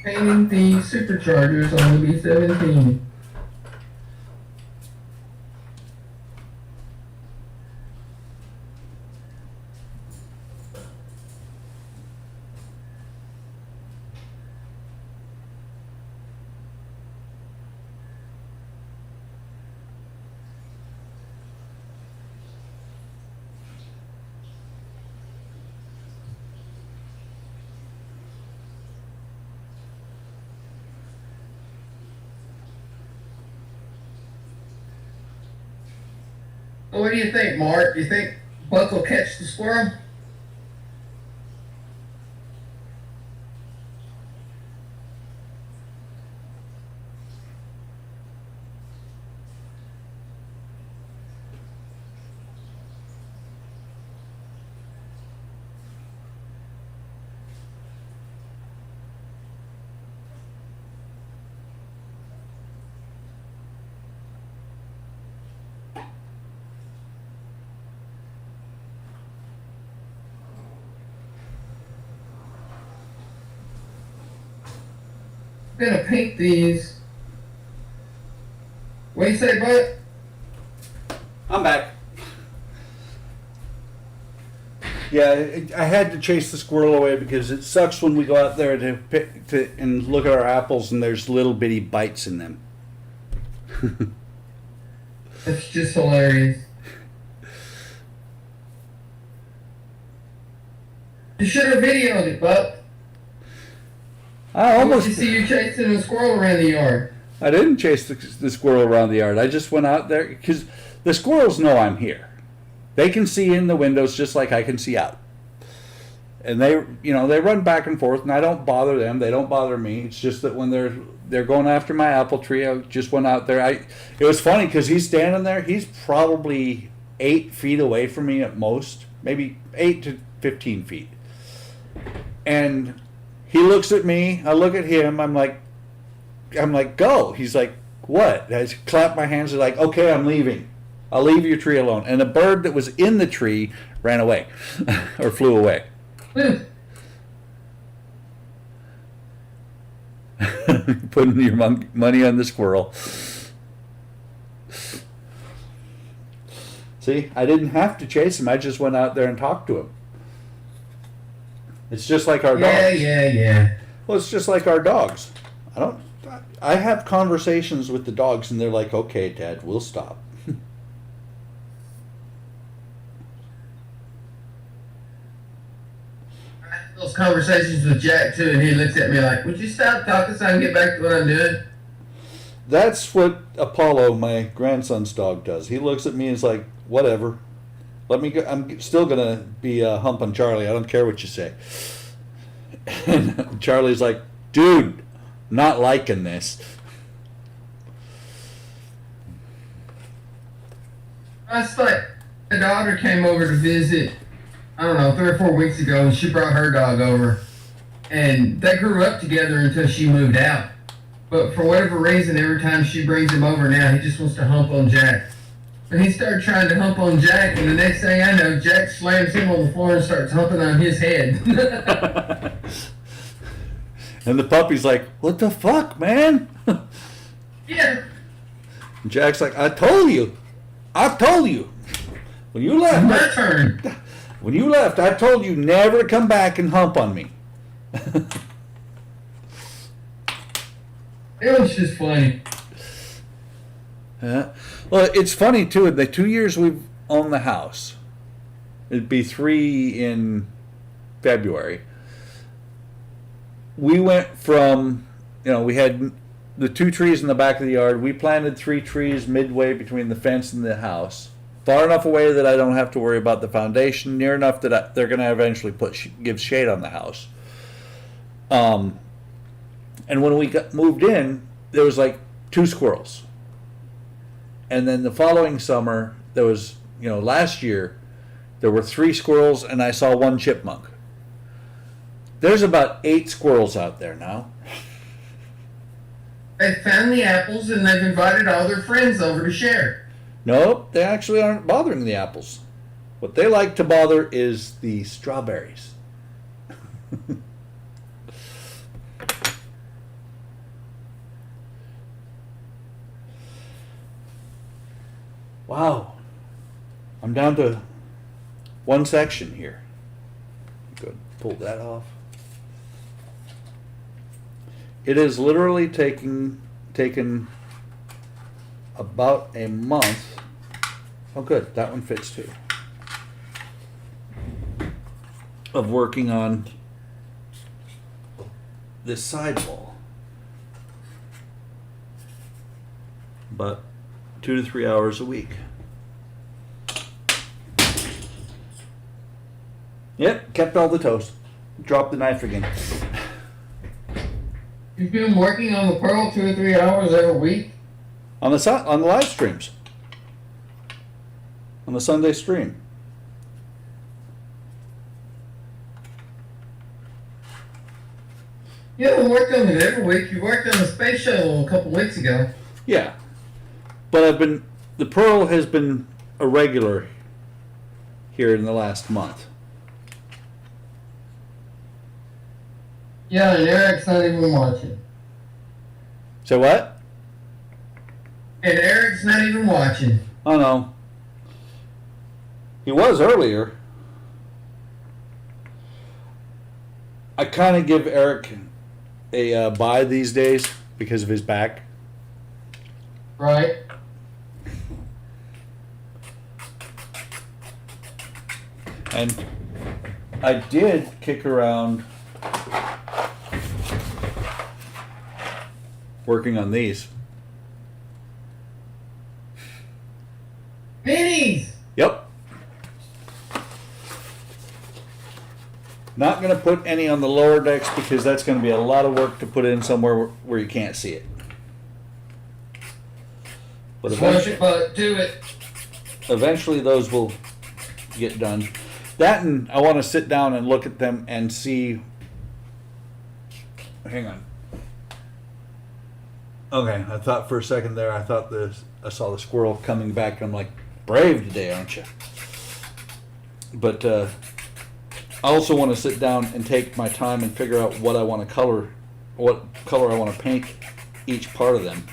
painting the superchargers on the B-17. So what do you think, Mark? Do you think Buck will catch the squirrel? I'm gonna paint these. What do you say, Buck? I'm back. Yeah, I had to chase the squirrel away because it sucks when we go out there to pick and look at our apples and there's little bitty bites in them. That's just hilarious. You should have videoed it, Buck. I almost. You see you chasing a squirrel around the yard. I didn't chase the squirrel around the yard. I just went out there because the squirrels know I'm here. They can see in the windows just like I can see out. And they run back and forth, and I don't bother them. They don't bother me. It's just that when they're going after my apple tree, I just went out there. It was funny because he's standing there. He's probably 8 feet away from me at most, maybe 8 to 15 feet. And he looks at me. I look at him. I'm like, go. He's like, what? I just clap my hands. Like, okay, I'm leaving. I'll leave your tree alone. And the bird that was in the tree ran away or flew away. Putting your money on the squirrel. See, I didn't have to chase him. I just went out there and talked to him. It's just like our dogs. Yeah. Well, it's just like our dogs. I have conversations with the dogs and they're like, okay, Dad, we'll stop. I had those conversations with Jack too, and he looks at me like, would you stop talking so I can get back to what I'm doing? That's what Apollo, my grandson's dog, does. He looks at me and is like, whatever. Let me go. I'm still going to be humping Charlie. I don't care what you say. And Charlie's like, dude, not liking this. Last night, my daughter came over to visit I don't know, 3 or 4 weeks ago, and she brought her dog over, and they grew up together until she moved out. But for whatever reason, every time she brings him over now, he just wants to hump on Jack. And he started trying to hump on Jack, and the next thing I know, Jack slams him on the floor and starts humping on his head. And the puppy's like, "What the fuck, man?" Yeah. And Jack's like, "I told you. When you left, My turn. I told you never to come back and hump on me." It was just funny. Yeah. Well, it's funny too. The 2 years we've owned the house, it'd be 3 in February. We went from, we had the 2 trees in the back of the yard. We planted 3 trees midway between the fence and the house, far enough away that I don't have to worry about the foundation, near enough that they're going to eventually give shade on the house. And when we moved in, there was like 2 squirrels. And then the following summer, there was, last year, there were 3 squirrels and I saw 1 chipmunk. There's about 8 squirrels out there now. They found the apples and they've invited all their friends over to share. Nope, they actually aren't bothering the apples. What they like to bother is the strawberries. Wow. I'm down to 1 section here. Good. Pull that off. It is literally taken about a month. Oh good, that one fits too. Of working on this sidewall. But 2 to 3 hours a week. Yep, kept all the toes. Dropped the knife again. You've been working on the Pearl 2 or 3 hours every week? On the live streams. On the Sunday stream. You haven't worked on it every week. You worked on the space shuttle a couple weeks ago. Yeah. But the Pearl has been a regular here in the last month. Yeah, and Eric's not even watching. So what? And Eric's not even watching. Oh no. He was earlier. I kind of give Eric a bye these days because of his back. Right? And I did kick around working on these. Minis! Yep. Not going to put any on the lower decks because that's going to be a lot of work to put in somewhere where you can't see it. But Push it, but do it. eventually those will get done. That, and I want to sit down and look at them and see. Hang on. Okay, I thought for a second there, I saw the squirrel coming back. I'm like, brave today, aren't you? But I also want to sit down and take my time and figure out what I want to color, what color I want to paint each part of them.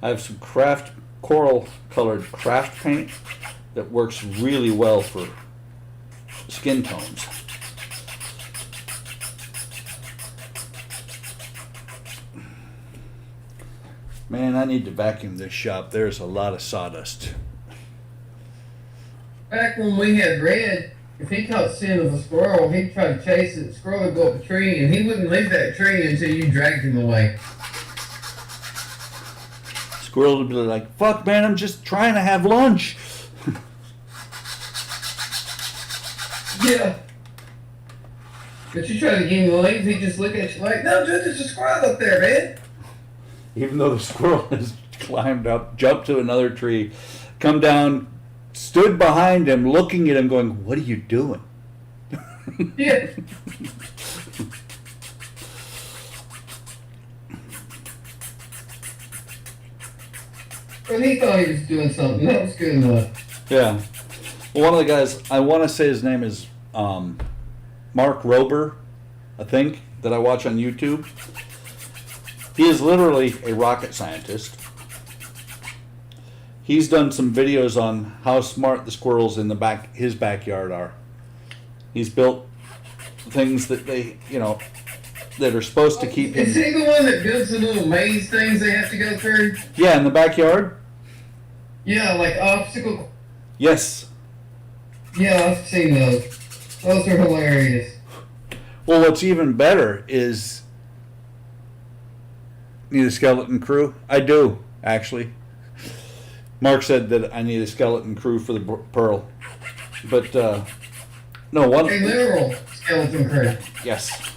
I have some coral colored craft paint that works really well for skin tones. Man, I need to vacuum this shop. There's a lot of sawdust. Back when we had Red, if he caught scent of a squirrel, he'd try to chase it. The squirrel would go up a tree, and he wouldn't leave that tree until you dragged him away. Squirrel would be like, fuck man, I'm just trying to have lunch. Yeah. But you try to get him to leave, he just look at you like, no, dude, there's a squirrel up there, man. Even though the squirrel has climbed up, jumped to another tree, come down, stood behind him, looking at him, going, "What are you doing?" Yeah. But he thought he was doing something. That was good enough. Yeah. Well, one of the guys, I want to say his name is Mark Rober, I think, that I watch on YouTube. He is literally a rocket scientist. He's done some videos on how smart the squirrels in his backyard are. He's built things that they, that are supposed to keep Is him. he the one that builds the little maze things they have to go through? Yeah, in the backyard. Yeah, like obstacle. Yes. Yeah, I've seen those. Those are hilarious. Well, what's even better is need a skeleton crew. I do, actually. Mark said that I need a skeleton crew for the Pearl, but no one. A literal skeleton crew. Yes.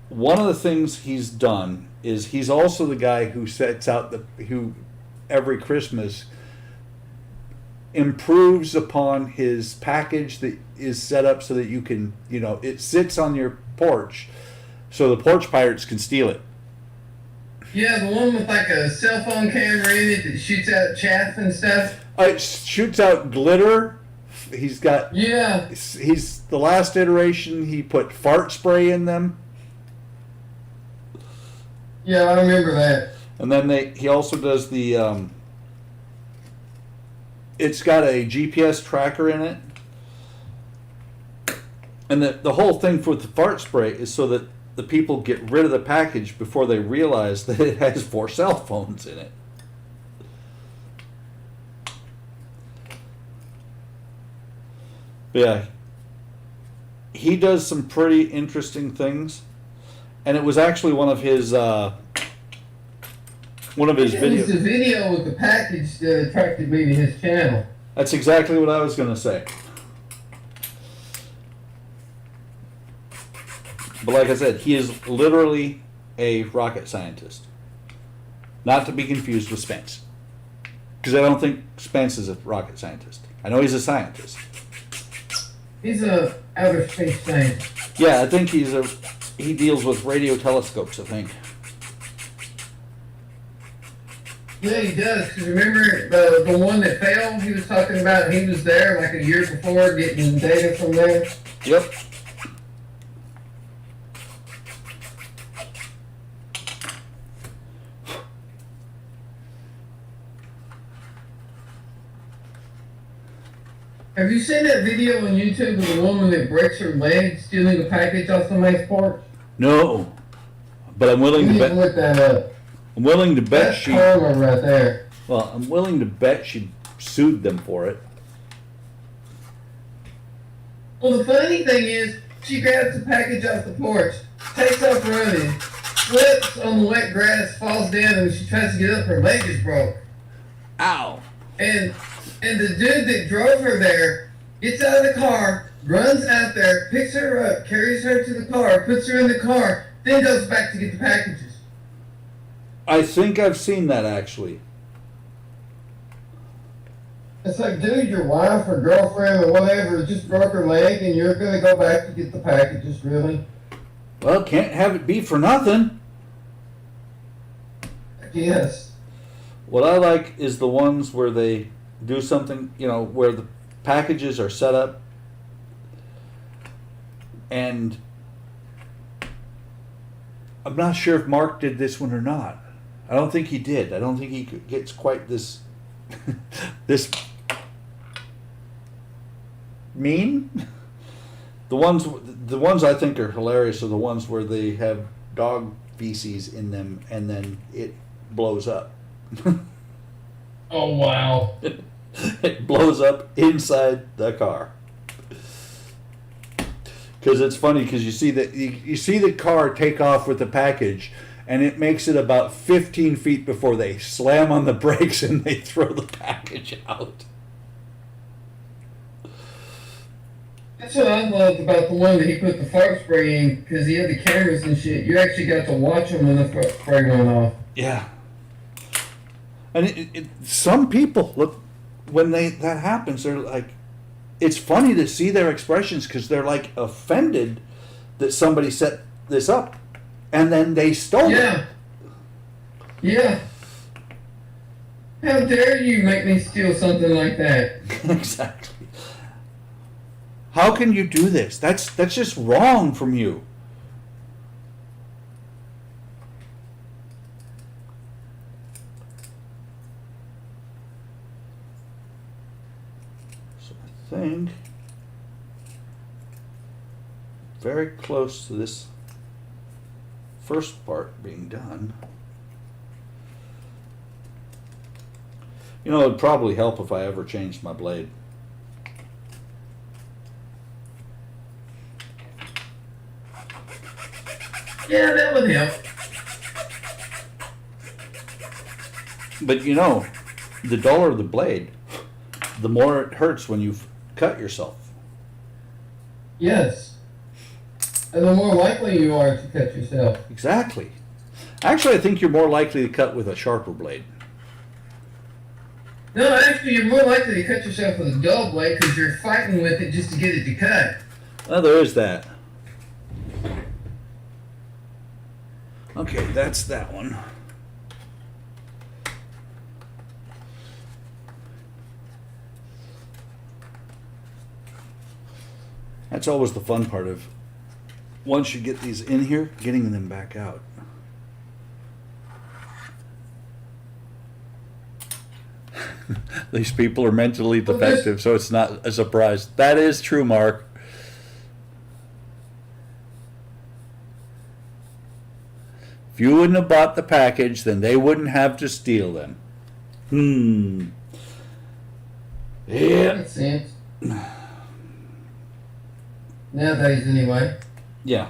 One of the things he's done is he's also the guy who sets out who every Christmas improves upon his package that is set up so that you can, it sits on your porch so the porch pirates can steal it. Yeah, the one with like a cell phone camera in it that shoots out chaff and stuff. It shoots out glitter. He's got. Yeah. He's the last iteration. He put fart spray in them. Yeah, I remember that. And then he also does the. It's got a GPS tracker in it. And the whole thing for the fart spray is so that the people get rid of the package before they realize that it has 4 cell phones in it. But yeah, he does some pretty interesting things, and it was actually one of his videos. It was the video with the package that attracted me to his channel. That's exactly what I was going to say. But like I said, he is literally a rocket scientist. Not to be confused with Spence. Because I don't think Spence is a rocket scientist. I know he's a scientist. He's a outer space scientist. Yeah, I think he deals with radio telescopes, I think. Yeah, he does. Because remember the one that failed? He was talking about he was there like a year before getting data from there. Yep. Have you seen that video on YouTube of the woman that breaks her leg stealing a package off somebody's porch? No. But I'm willing You to need to bet. look that up. I'm willing to bet That's she. karma right there. Well, I'm willing to bet she sued them for it. Well, the funny thing is, she grabs the package off the porch, takes off running, slips on the wet grass, falls down, and when she tries to get up, her leg is broke. Ow. And the dude that drove her there gets out of the car, runs out there, picks her up, carries her to the car, puts her in the car, then goes back to get the packages. I think I've seen that actually. It's like, dude, your wife or girlfriend or whatever just broke her leg and you're going to go back to get the packages, really? Well, can't have it be for nothing. Yes. What I like is the ones where they do something, where the packages are set up and I'm not sure if Mark did this one or not. I don't think he did. I don't think he gets quite this this mean. The ones I think are hilarious are the ones where they have dog feces in them and then it blows up. Oh, wow. It blows up inside the car. Because it's funny because you see the car take off with the package and it makes it about 15 feet before they slam on the brakes and they throw the package out. That's what I loved about the one that he put the fart spray in, because he had the cameras and shit. You actually got to watch him when the fart spray went off. Yeah. And some people look when that happens, they're like, it's funny to see their expressions because they're like offended that somebody set this up, and then they stole Yeah. Yeah. How dare you make me steal something like that? it. Exactly. How can you do this? That's just wrong from you. So I think very close to this first part being done. You know, it'd probably help if I ever changed my blade. Yeah, that would help. But you know, the duller the blade, the more it hurts when you cut yourself. Yes. And the more likely you are to cut yourself. Exactly. Actually, I think you're more likely to cut with a sharper blade. No, actually, you're more likely to cut yourself with a dull blade because you're fighting with it just to get it to cut. Well, there is that. Okay, that's that one. That's always the fun part of once you get these in here, getting them back out. These people are mentally defective, so it's not a surprise. That is true, Mark. If you wouldn't have bought the package, then they wouldn't have to steal them. Yeah. Makes sense. Nowadays, anyway. Yeah.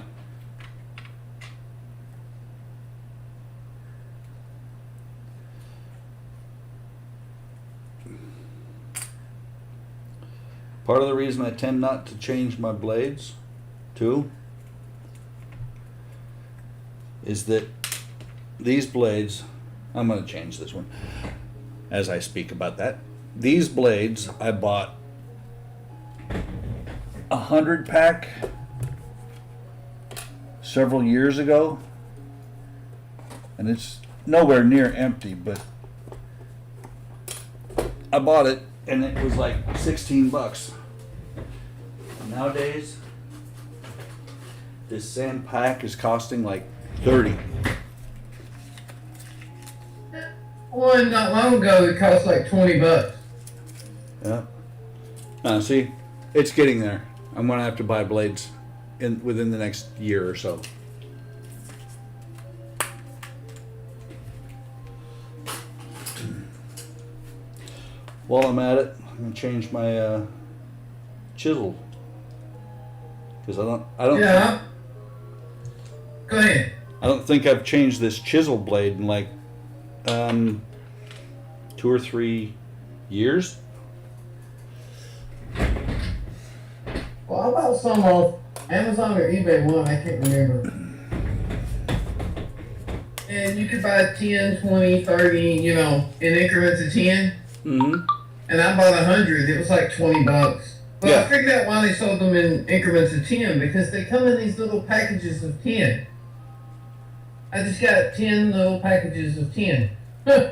Part of the reason I tend not to change my blades, too, is that these blades, I'm going to change this one as I speak about that. These blades I bought a 100-pack several years ago, and it's nowhere near empty, but I bought it and it was like 16 bucks. Nowadays, this sand pack is costing like 30. One not long ago, it cost like 20 bucks. Yeah. Now, see, it's getting there. I'm gonna have to buy blades within the next year or so. While I'm at it, I'm gonna change my chisel because I don't. Yeah. Go ahead. I don't think I've changed this chisel blade in like 2 or 3 years. Well, I bought some off Amazon or eBay one, I can't remember. And you could buy 10, 20, 30, you know, in increments of 10. Mm-hmm. And I bought 100. It was like 20 bucks. But Yeah. I figured out why they sold them in increments of 10 because they come in these little packages of 10. I just got 10 little packages of 10. Huh.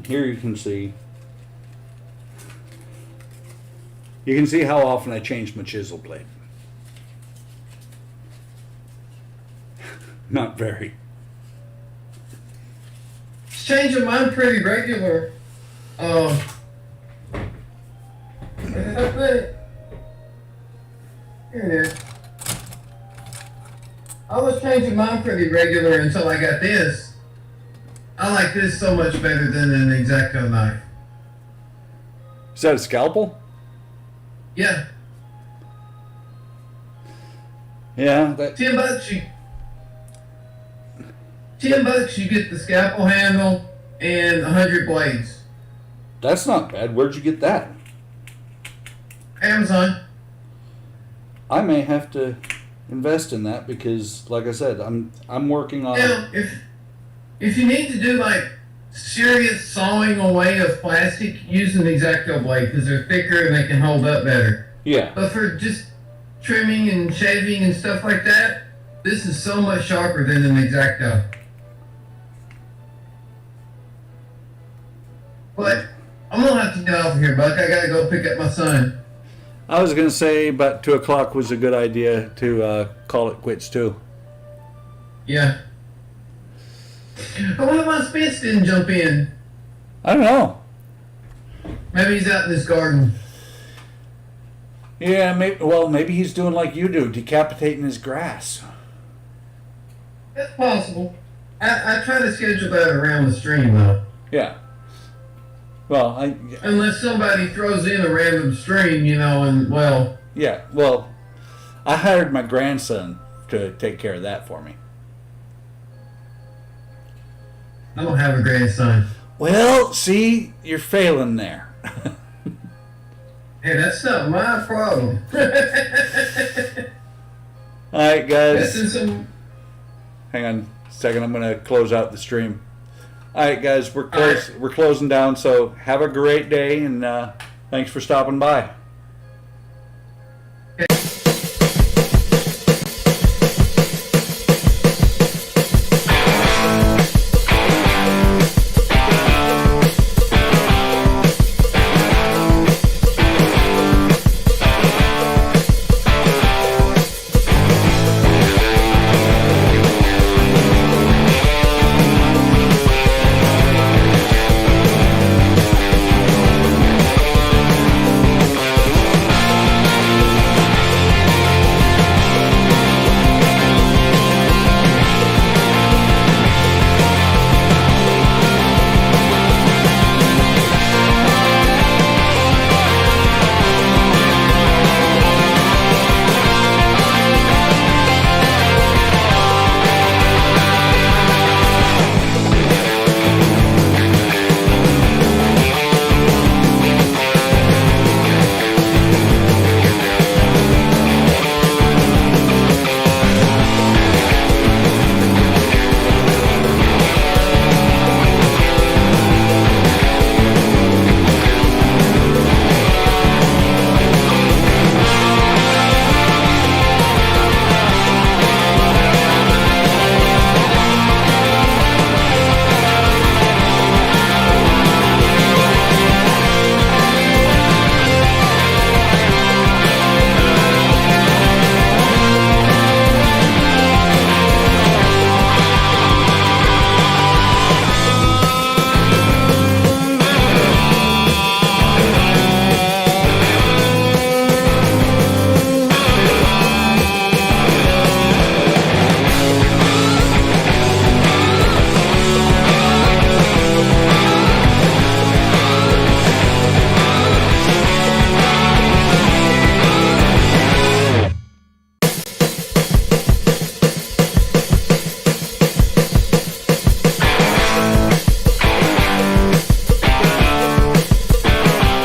Here you can see how often I change my chisel blade. Not very. It's changing mine pretty regular. Where did I put it? Here it is. I was changing mine pretty regular until I got this. I like this so much better than an X-Acto knife. Is that a scalpel? Yeah, Yeah, that. $10 you. $10 you get the scalpel handle and 100 blades. That's not bad. Where'd you get that? Amazon. I may have to invest in that because, like I said, I'm working on. Now, if you need to do like serious sawing away of plastic, use an X-Acto blade because they're thicker and they can hold up better. Yeah. But for just trimming and shaving and stuff like that, this is so much sharper than an X-Acto. But I'm gonna have to get off here, Buck. I gotta go pick up my son. I was gonna say about 2 o'clock was a good idea to call it quits too. Yeah. I wonder why Spence didn't jump in. I don't know. Maybe he's out in his garden. Yeah, maybe he's doing like you do, decapitating his grass. That's possible. I try to schedule that around the stream though. Yeah. Well, Unless somebody throws in a random stream, you know, and well. yeah. Well, I hired my grandson to take care of that for me. I don't have a grandson. Well, see, you're failing there. Hey, that's not my problem. All right, This guys. is some. Hang on a second. I'm gonna close out the stream. All right, guys. We're All right. closing down. So have a great day, and thanks for stopping by.